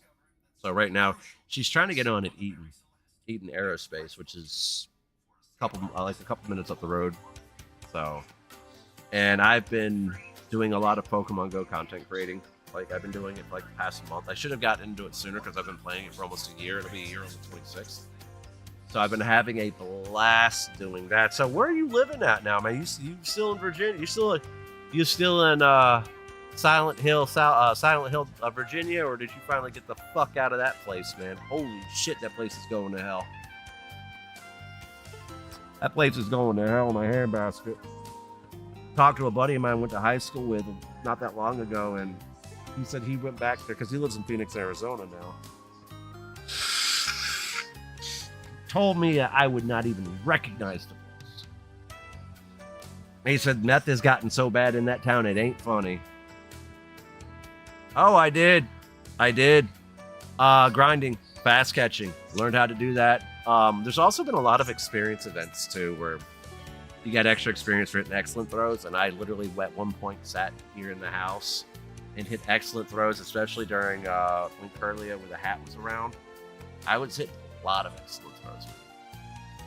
So right now, she's trying to get on at Eaton Aerospace, which is a couple minutes up the road. So, and I've been doing a lot of Pokemon Go content creating. Like, I've been doing it for like the past month. I should have gotten into it sooner because I've been playing it for almost a year. It'll be a year on the 26th. So I've been having a blast doing that. So where are you living at now, man? You still in Virginia? You still in Silent Hill, Virginia, or did you finally get the fuck out of that place, man? Holy shit, that place is going to hell. That place is going to hell in a handbasket. Talked to a buddy of mine I went to high school with not that long ago, and he said he went back there because he lives in Phoenix, Arizona now. Told me I would not even recognize the place. He said meth has gotten so bad in that town, it ain't funny. Oh, I did. Grinding, fast catching. Learned how to do that. There's also been a lot of experience events too, where you get extra experience for hitting excellent throws. And I literally at one point sat here in the house and hit excellent throws, especially during when Curlia with a hat was around. I would hit a lot of excellent throws.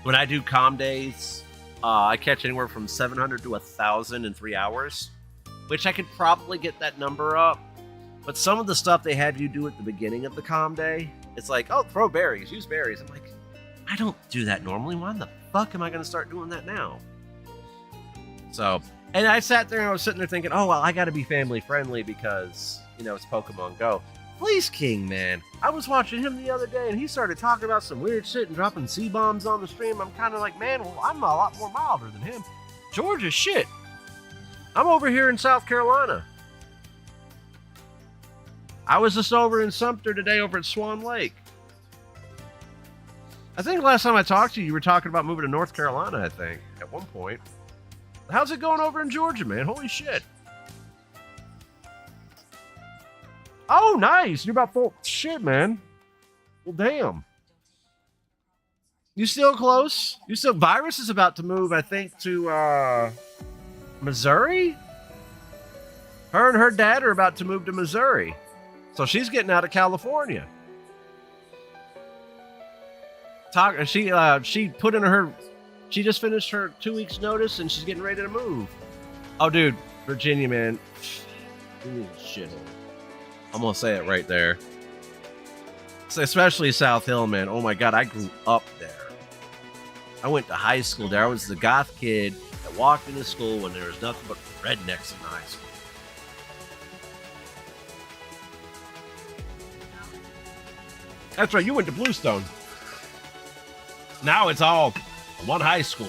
When I do comm days, I catch anywhere from 700 to 1,000 in 3 hours, which I could probably get that number up. But some of the stuff they have you do at the beginning of the comm day, it's like, oh, throw berries, use berries. I'm like, I don't do that normally. Why the fuck am I going to start doing that now? So, and I sat there and I was sitting there thinking, oh, well, I got to be family friendly because, you know, it's Pokemon Go. Fleece King, man. I was watching him the other day and he started talking about some weird shit and dropping C-bombs on the stream. I'm kind of like, man, well, I'm a lot more milder than him. Georgia, shit. I'm over here in South Carolina. I was just over in Sumter today over at Swan Lake. I think last time I talked to you, you were talking about moving to North Carolina, I think, at one point. How's it going over in Georgia, man? Holy shit. Oh, nice. You're about full shit, man. Well, damn. You still close? Virus is about to move, I think, to Missouri? Her and her dad are about to move to Missouri. So she's getting out of California. She put in she just finished her 2 weeks notice and she's getting ready to move. Oh, dude, Virginia, man. Shithole. I'm gonna say it right there. So especially South Hill, man. Oh my God, I grew up there. I went to high school there. I was the goth kid that walked into school when there was nothing but rednecks in high school. That's right, you went to Bluestone. Now it's all one high school.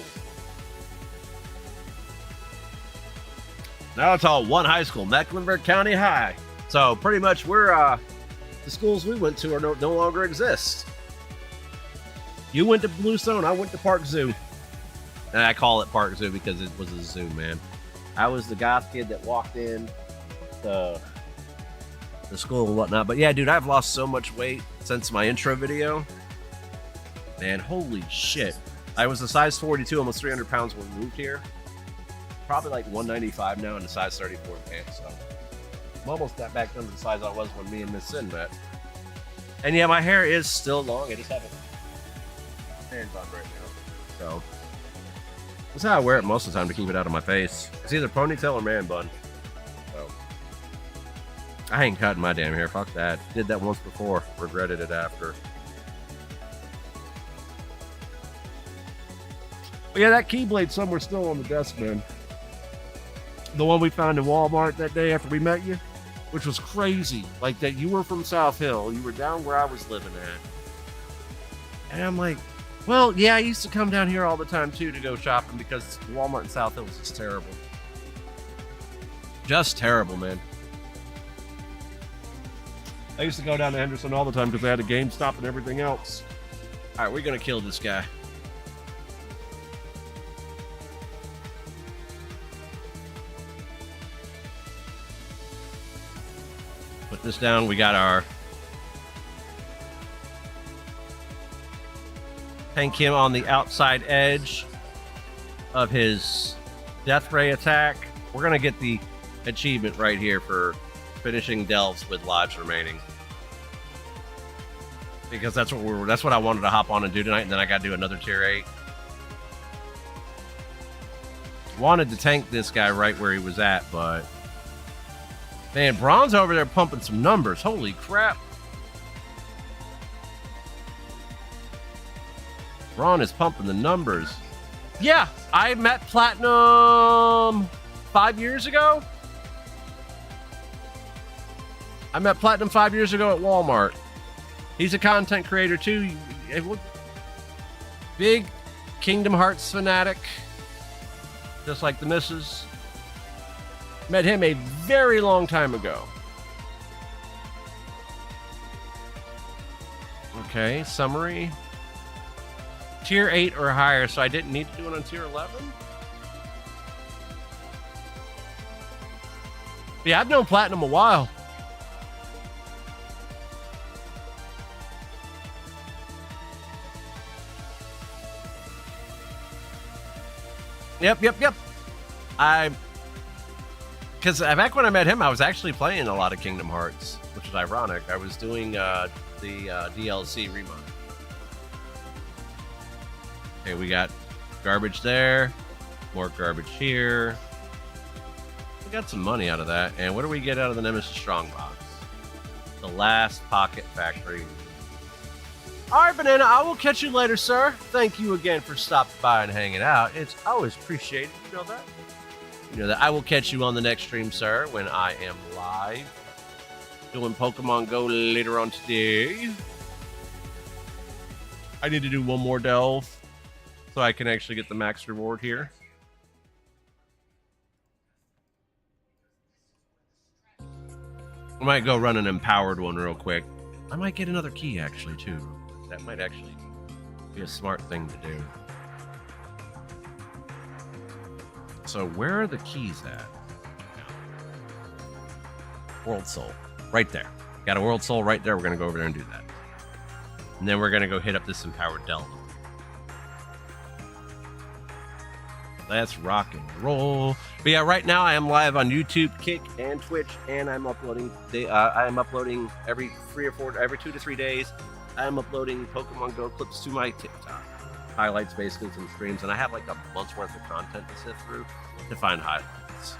Now it's all one high school, Mecklenburg County High. So pretty much the schools we went to no longer exist. You went to Bluestone, I went to Park Zoo. And I call it Park Zoo because it was a zoo, man. I was the goth kid that walked in the school and whatnot. But yeah, dude, I've lost so much weight since my intro video. Man, holy shit. I was a size 42, almost 300 pounds when we moved here. Probably like 195 now and a size 34 pants. So I'm almost that back down to the size I was when me and Miss Sin met. And yeah, my hair is still long. I just have it hands on right now. So that's how I wear it most of the time to keep it out of my face. It's either ponytail or man bun. So I ain't cutting my damn hair. Fuck that. Did that once before. Regretted it after. But yeah, that Keyblade somewhere still on the desk, man. The one we found in Walmart that day after we met you, which was crazy. Like that you were from South Hill. You were down where I was living at. And I'm like, well, yeah, I used to come down here all the time too to go shopping because Walmart in South Hill was just terrible. Just terrible, man. I used to go down to Henderson all the time because they had a GameStop and everything else. All right, we're going to kill this guy. Put this down. We got our tank him on the outside edge of his death ray attack. We're going to get the achievement right here for finishing delves with lives remaining. Because that's what I wanted to hop on and do tonight, and then I got to do another tier 8. Wanted to tank this guy right where he was at, but man, Braun's over there pumping some numbers. Holy crap. Braun is pumping the numbers. Yeah, I met Platinum 5 years ago. I met Platinum 5 years ago at Walmart. He's a content creator too. Big Kingdom Hearts fanatic. Just like the missus. Met him a very long time ago. Okay, summary. Tier 8 or higher, so I didn't need to do it on tier 11? Yeah, I've known Platinum a while. Yep. Because back when I met him, I was actually playing a lot of Kingdom Hearts, which is ironic. I was doing the DLC remodel. Okay, we got garbage there, more garbage here. We got some money out of that. And what do we get out of the Nemesis Strongbox? The last pocket factory. All right, Banana, I will catch you later, sir. Thank you again for stopping by and hanging out. It's always appreciated. You know that? You know that I will catch you on the next stream, sir, when I am live doing Pokemon Go later on today. I need to do one more delve so I can actually get the max reward here. I might go run an empowered one real quick. I might get another key, actually, too. That might actually be a smart thing to do. So where are the keys at? World Soul. Right there. Got a World Soul right there. We're going to go over there and do that. And then we're going to go hit up this empowered delve. Let's rock and roll. But yeah, right now I am live on YouTube, Kick, and Twitch, and I'm uploading. I am uploading every 2 to 3 days. I am uploading Pokemon Go clips to my TikTok. Highlights, basically, some streams, and I have like a month's worth of content to sift through to find highlights.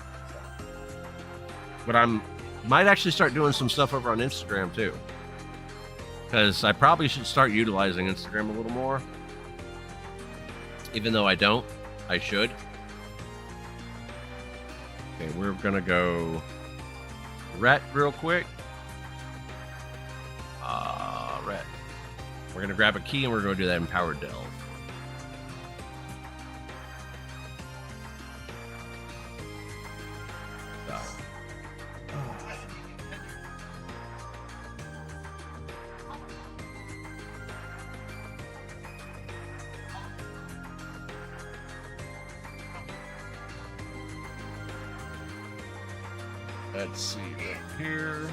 But might actually start doing some stuff over on Instagram too, because I probably should start utilizing Instagram a little more. Even though I don't, I should. Okay, we're gonna go Ret real quick. Ret. We're gonna grab a key and we're gonna do that empowered delve. Let's see right here.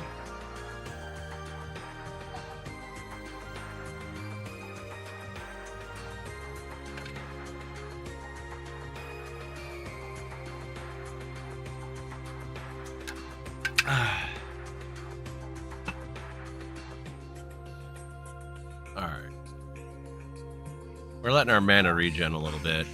We're letting our mana regen a little bit.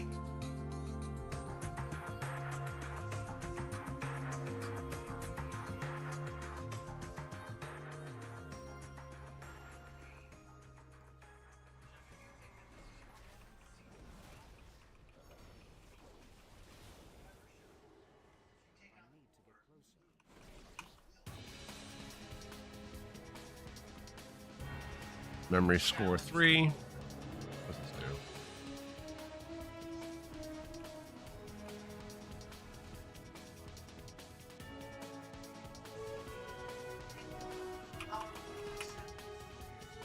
Memory score 3. What's this do?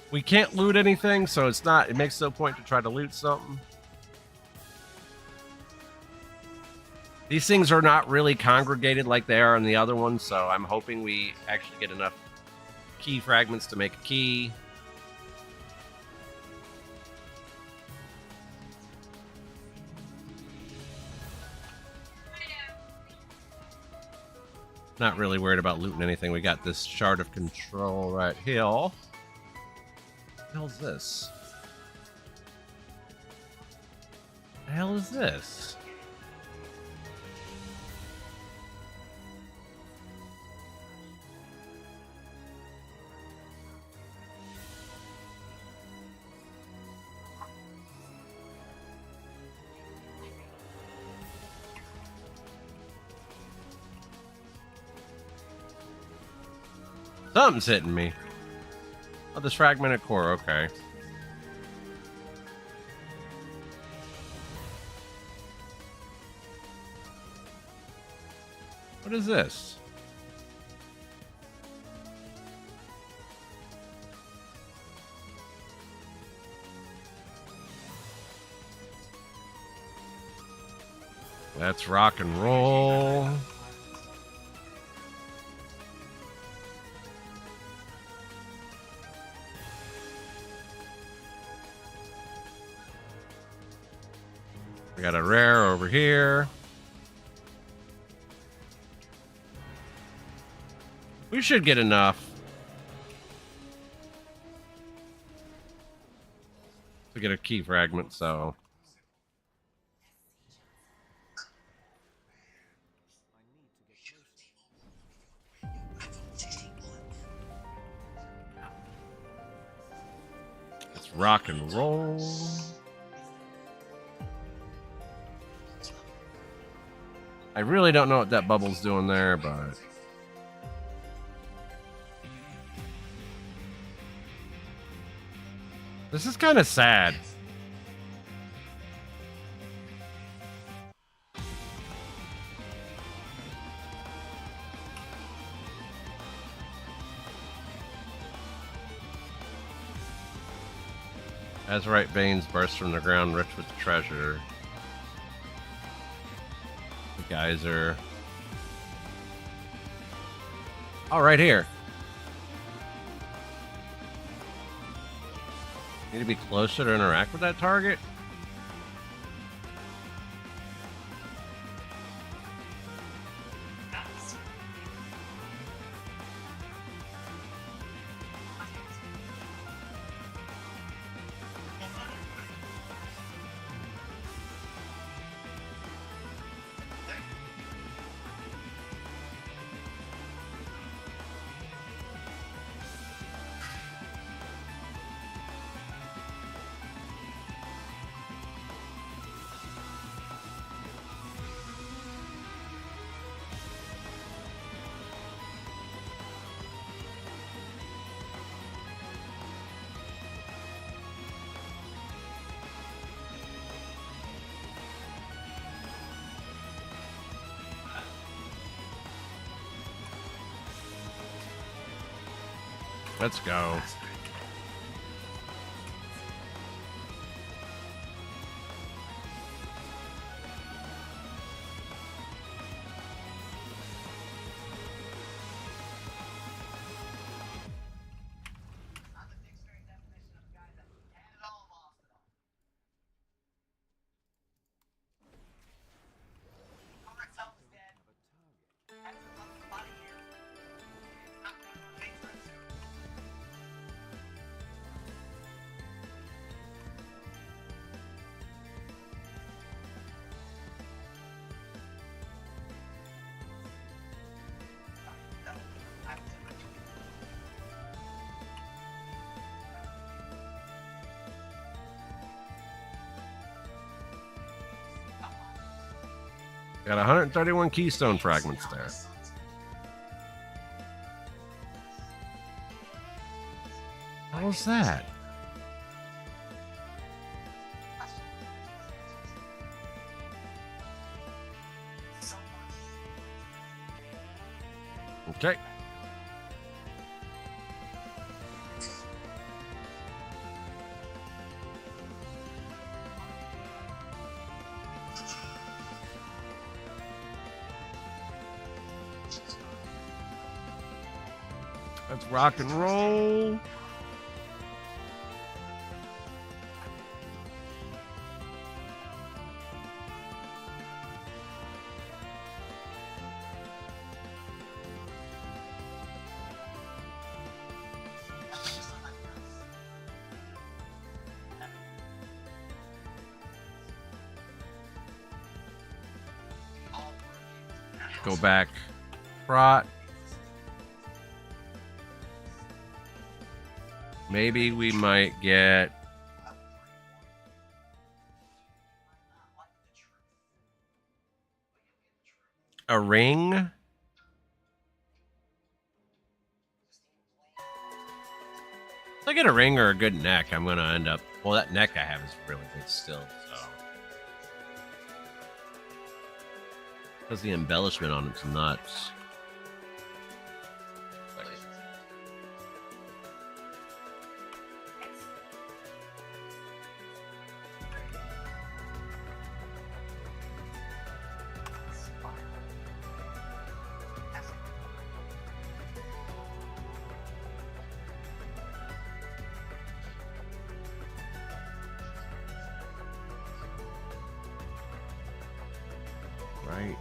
We can't loot anything, so it makes no point to try to loot something. These things are not really congregated like they are in the other ones, so I'm hoping we actually get enough key fragments to make a key. Not really worried about looting anything. We got this shard of control right here. What the hell is this? What the hell is this? Something's hitting me. Oh, this fragmented core, okay. What is this? Let's rock and roll. We got a rare over here. We should get enough to get a key fragment, so. Let's rock and roll. I really don't know what that bubble's doing there, but this is kind of sad. Azurite veins burst from the ground, rich with treasure. The geyser. Oh, right here. Need to be closer to interact with that target. Let's go. Got 131 keystone fragments there. What was that? Okay. Let's rock and roll. Go back. Trot. Maybe we might get a ring. If I get a ring or a good neck, I'm going to end up... Well, that neck I have is really good still, so... Because the embellishment on it's nuts. Right.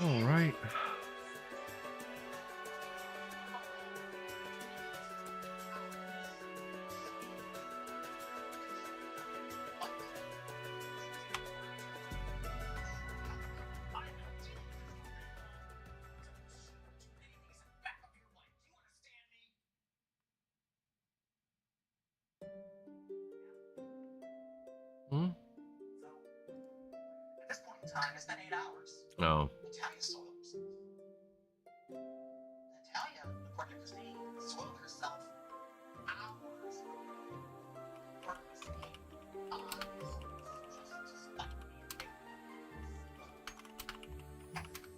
All right. Hmm? At this point in time, it's been 8 hours. Oh. Natalia soiled herself. Natalia, according to Christine, soiled herself hours ago. Purposely.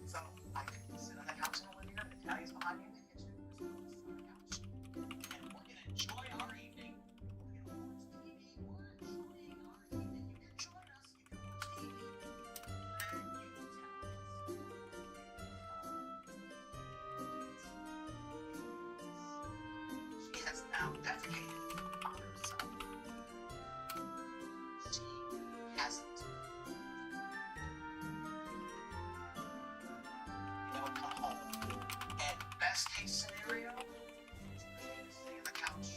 So I can sit on the couch in the living room. Natalia's behind me in the kitchen. We're on the couch. And we're going to enjoy our evening. We're going to watch TV. We're enjoying defecated on herself. She hasn't. They would come home, and best case scenario, stay on the couch.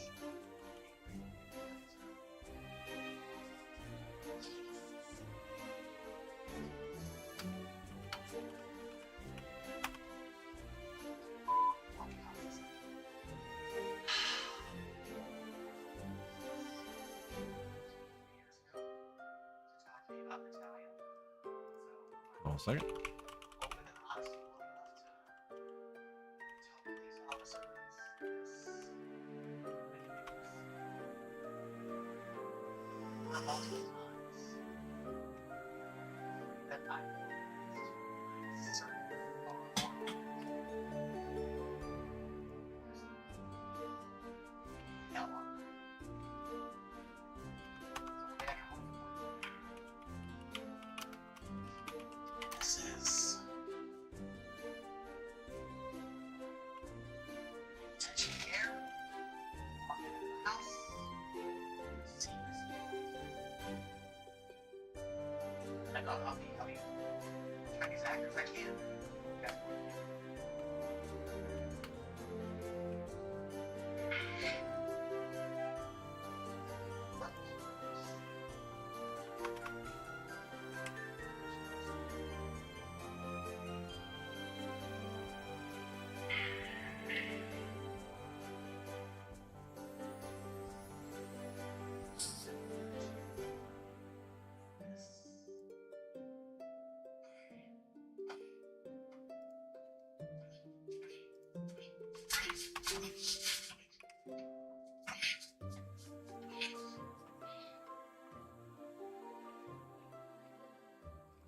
Hold on a second. Open and honest long enough to tell police officers this multiple times that I certain this is attention here. Walk into the house. See this. And I'll be trying as accurate as I can. Okay.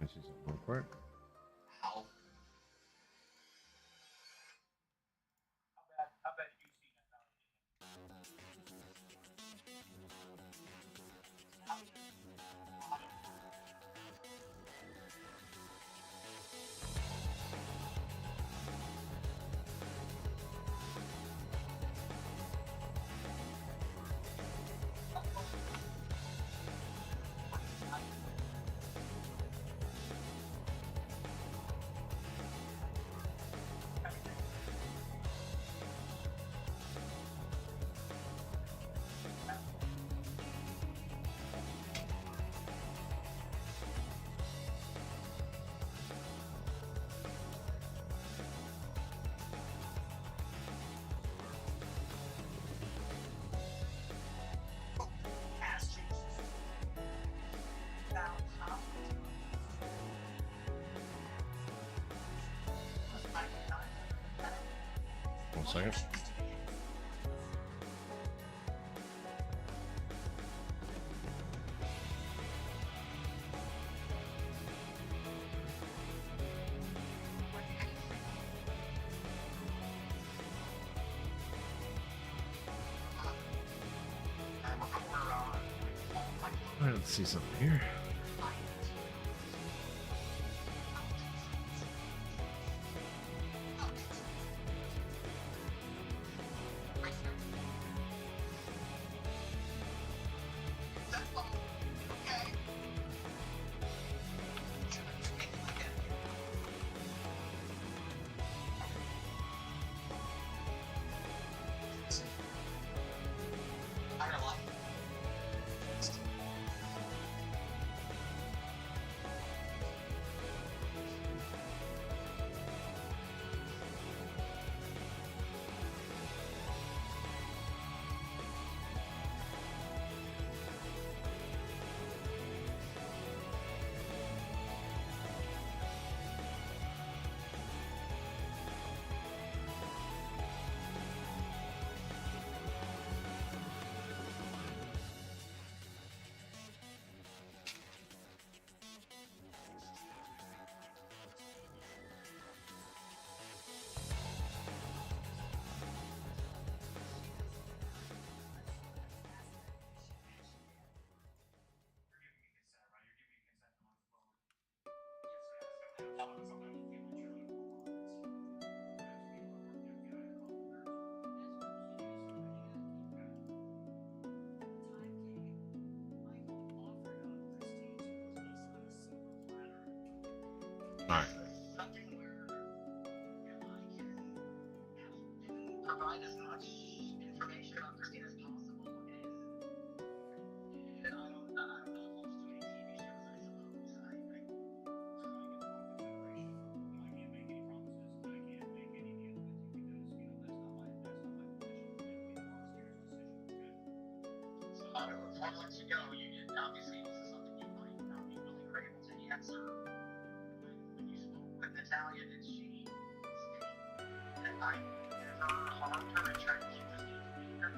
This is a real quick. How? I bet you've seen it now. Has changed. Now, how? One second. All right, let's see something here. All right. Something where I can provide as much information about Christine as possible, and I don't know if I'll just do any TV shows, I suppose. I can't make any promises. I can't make any deals with you because that's not my position. It'll be the volunteer's decision. Okay. So before I let you go, obviously this is something you might not be willing or able to answer. When you spoke with Natalia, did she state that I never harmed her and tried to keep Christine from being her?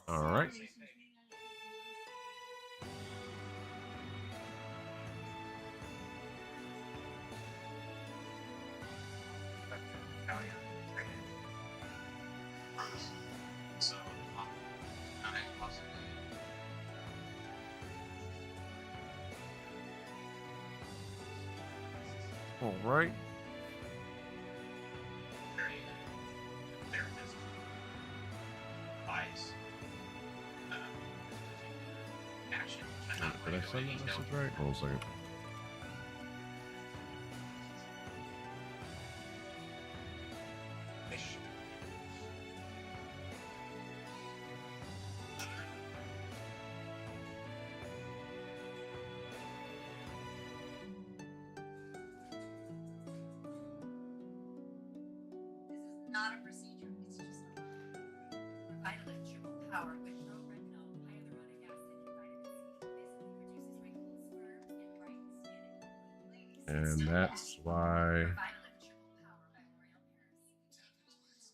All right. So, I possibly. All right. Very therapist advice. Action. Did I send that message right? Hold on a second. Not a procedure. It's just provide electrical power with proretinol, hyaluronic acid, and vitamin C. Basically reduces wrinkles, sperms, and bright skin. And that's why. Provide electrical power by L'Oreal Paris.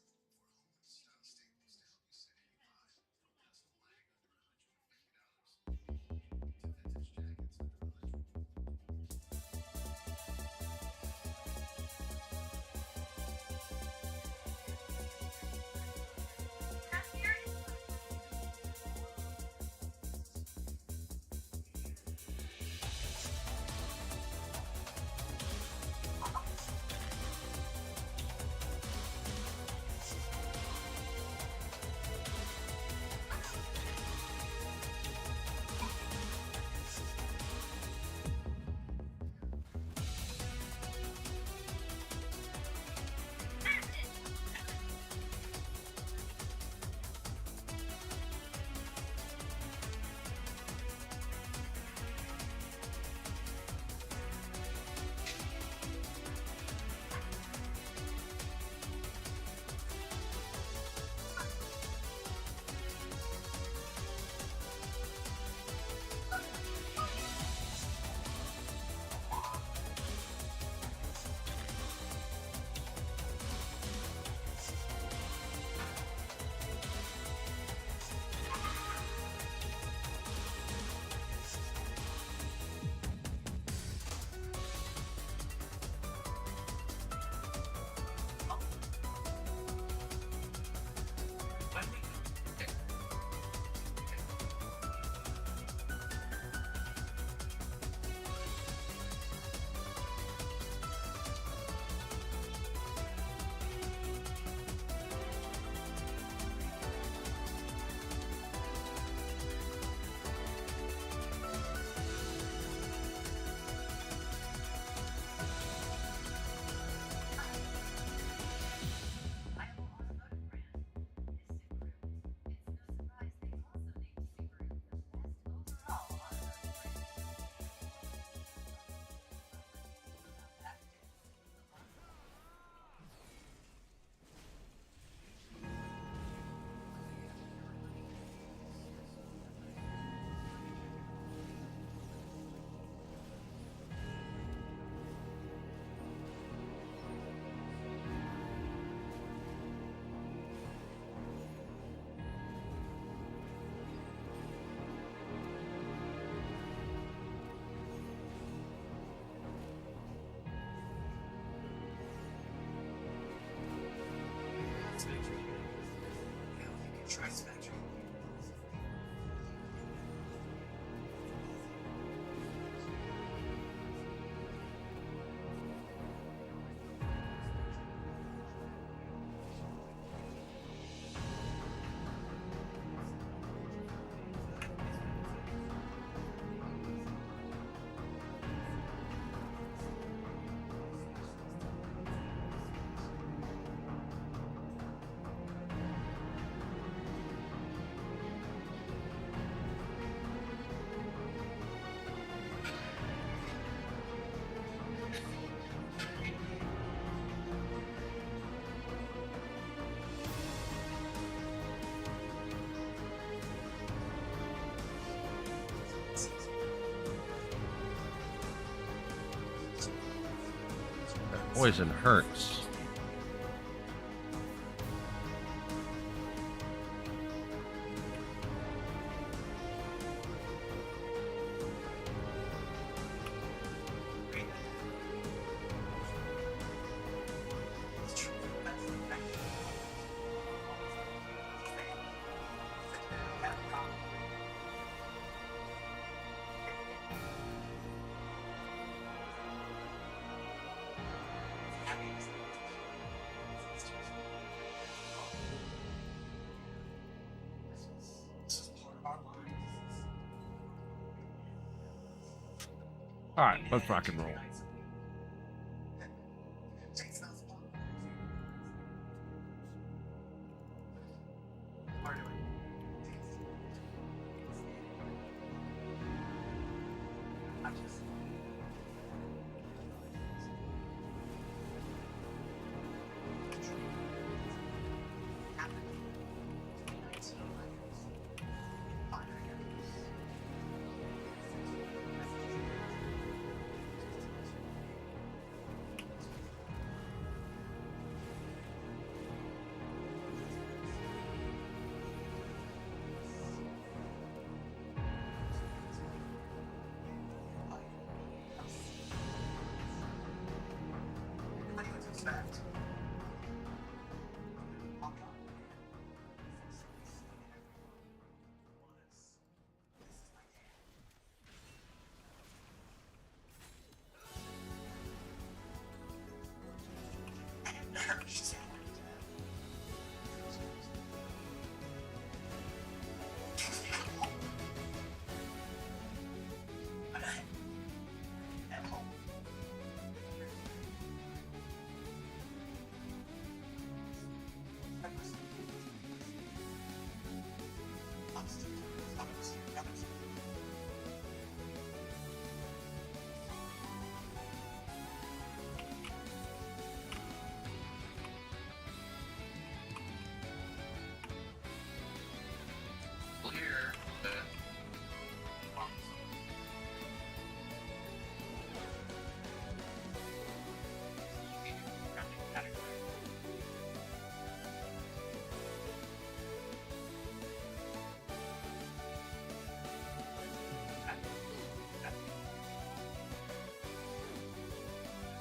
Poison hurts. All right, let's rock and roll.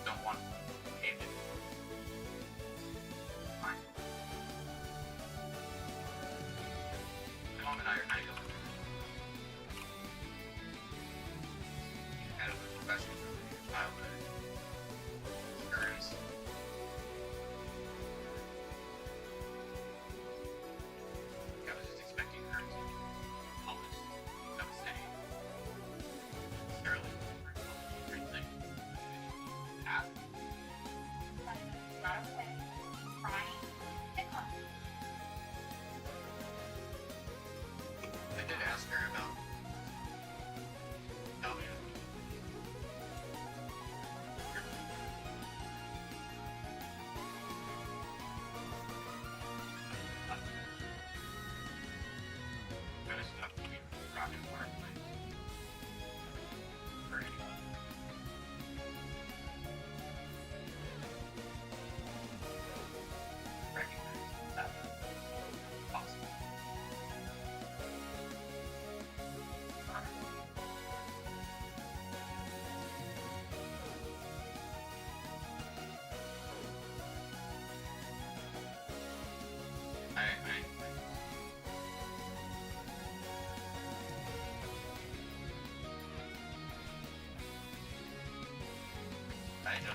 Don't want David. Fine. Mom and I are kind of going out of the profession from your childhood. Experience. I was just expecting her to always come steady. Necessarily great thing. Ah. Not okay. Crying. Pick up. I did ask her about Talia. Kind of stuff we rock and hard place. For anyone. Recognize that possible. I don't know.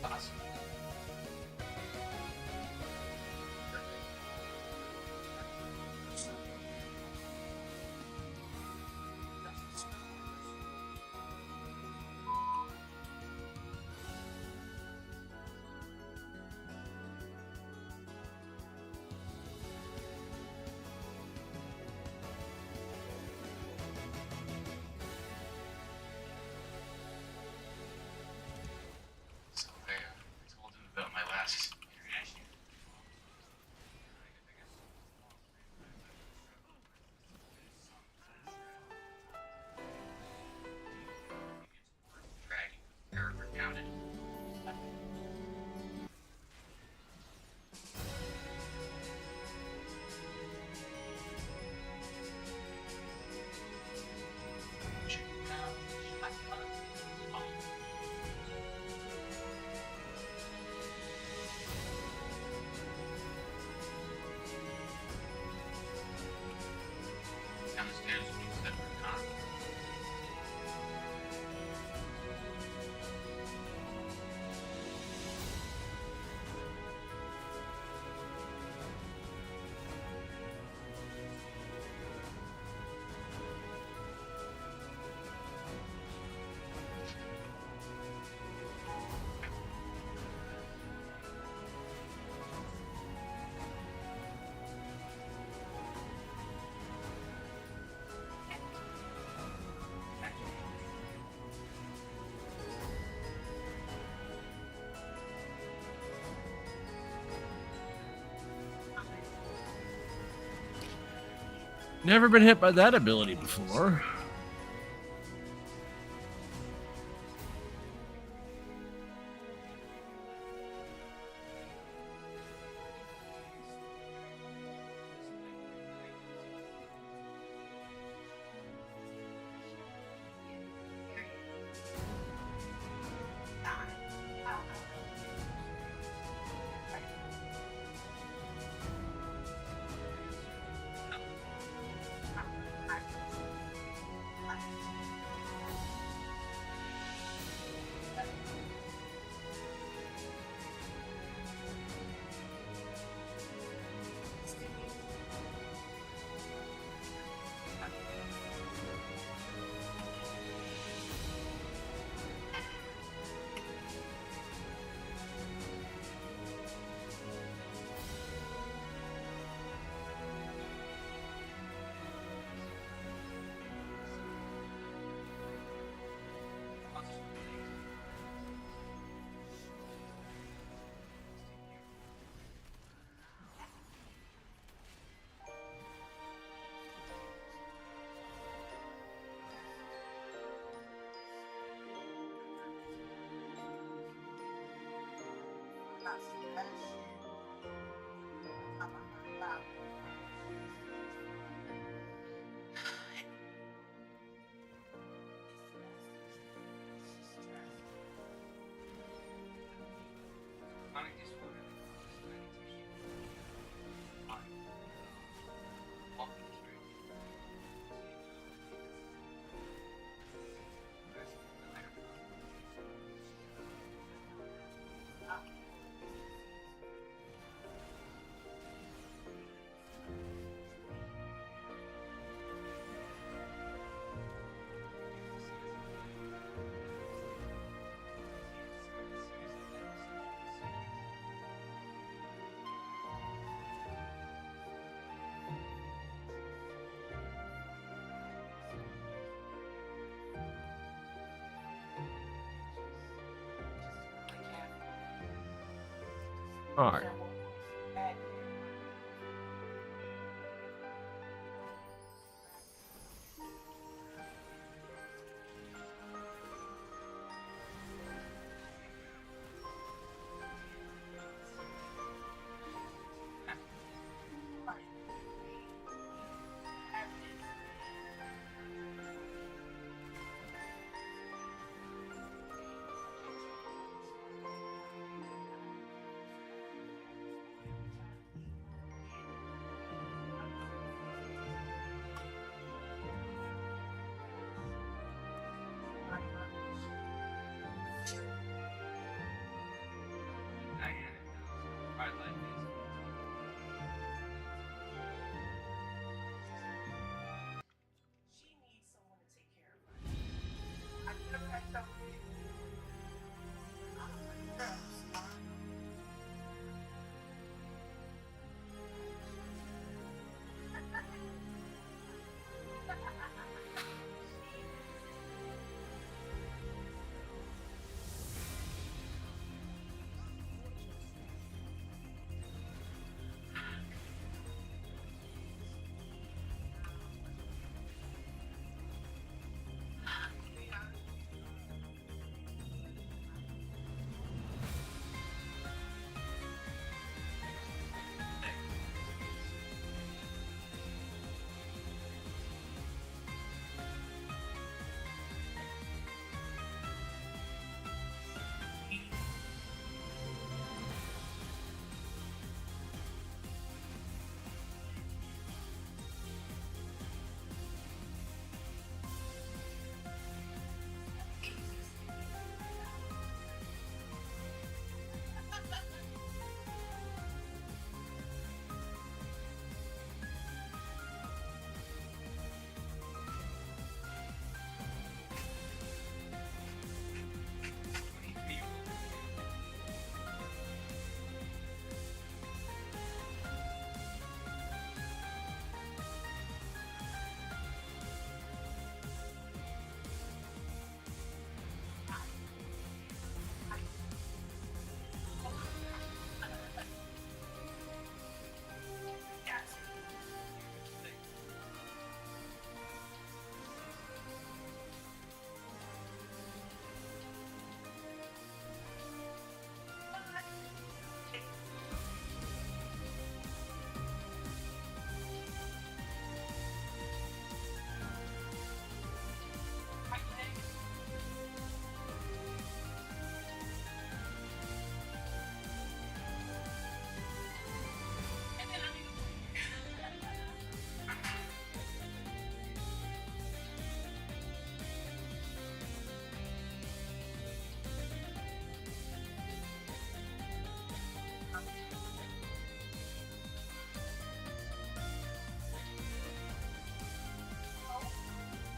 Awesome. So there. Never been hit by that ability before. All right.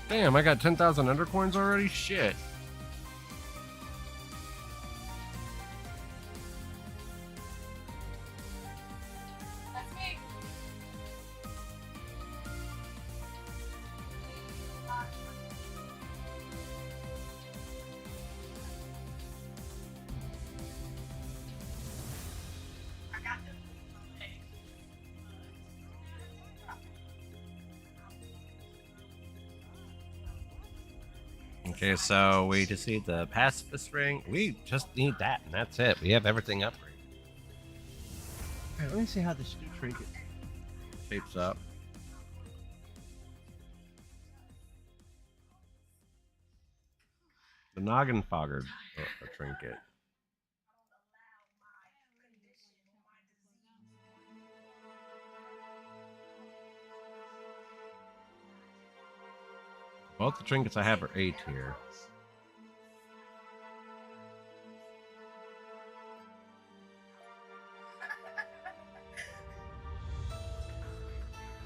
Damn, I got 10,000 undercoins already? Shit. That's me. I got this. Hey. Okay, so we just need the pacifist ring. We just need that, and that's it. We have everything upgraded. Alright, let me see how this new trinket shapes up. The noggin fogger trinket. Both the trinkets I have are A tier.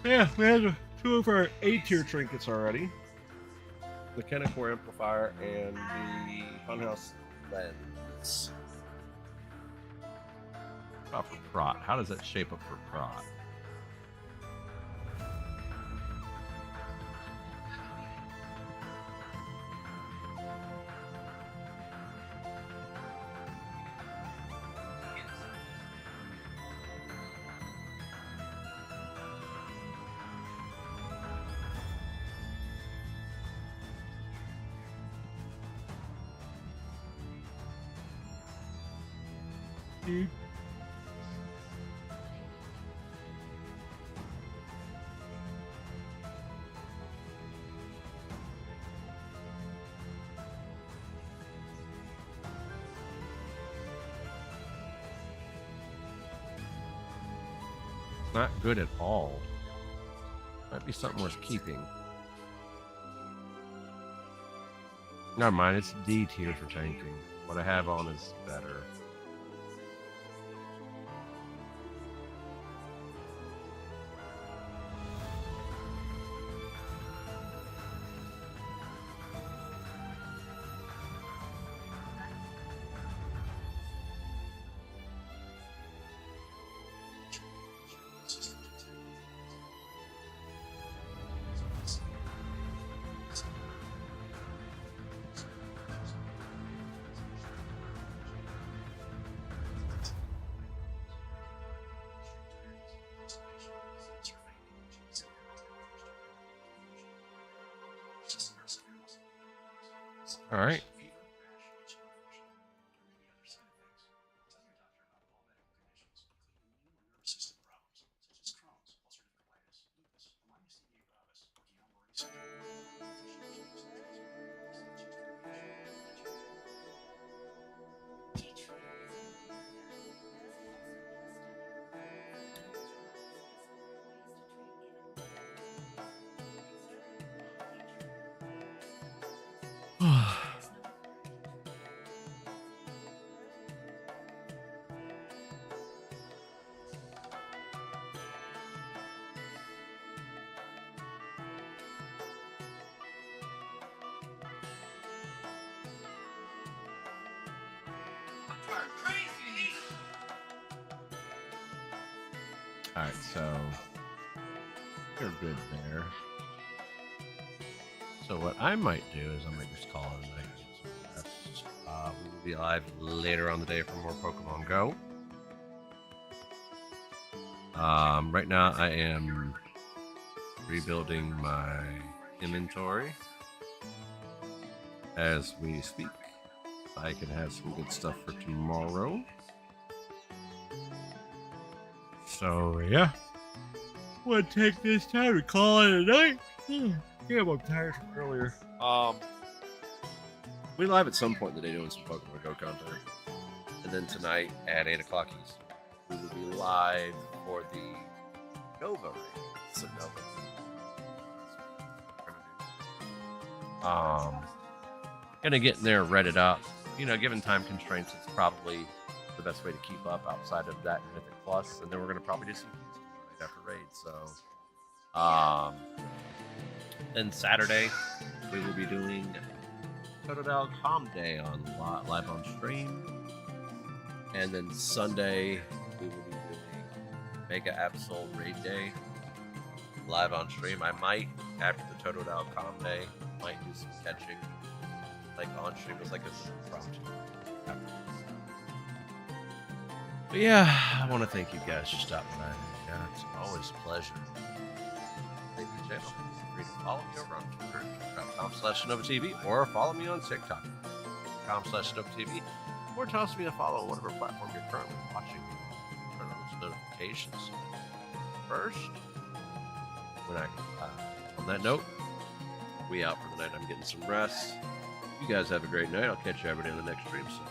Yeah, we have two of our A tier trinkets already. The Kennecore amplifier and the Funhouse lens. Oh, for prot. How does that shape up for prot? Not good at all. Might be something worth keeping. Never mind, it's D tier for tanking. What I have on is better. All right. All right, so you're good there. So what I might do is I might just call it a night. We will be live later on the day for more Pokemon Go. Right now I am rebuilding my inventory as we speak. I can have some good stuff for tomorrow. So yeah, want to take this time to call it a night. Damn, I'm tired from earlier. We live at some point in the day doing some Pokemon Go content, and then tonight at 8 o'clock East, we will be live for the Nova raid. Sinova. Gonna get in there, read it up. You know, given time constraints, it's probably the best way to keep up outside of that Mythic Plus, and then we're gonna probably do some right after raid. So, then Saturday we will be doing Total Calm Day on live on stream. And then Sunday, we will be doing Mega Absol Raid Day live on stream. I might, after the Total Calm Day, might do some catching, like on stream as like a prompt afterwards. But yeah, I want to thank you guys for stopping by. Yeah, it's always a pleasure. Thank you, channel. Feel free to follow me over on Twitter, twitter.com/SinovaTV, or follow me on TikTok, .com/SinovaTV, or toss me a follow on whatever platform you're currently watching. Turn on those notifications. First, on that note, we out for the night. I'm getting some rest. You guys have a great night. I'll catch you every day on the next stream soon.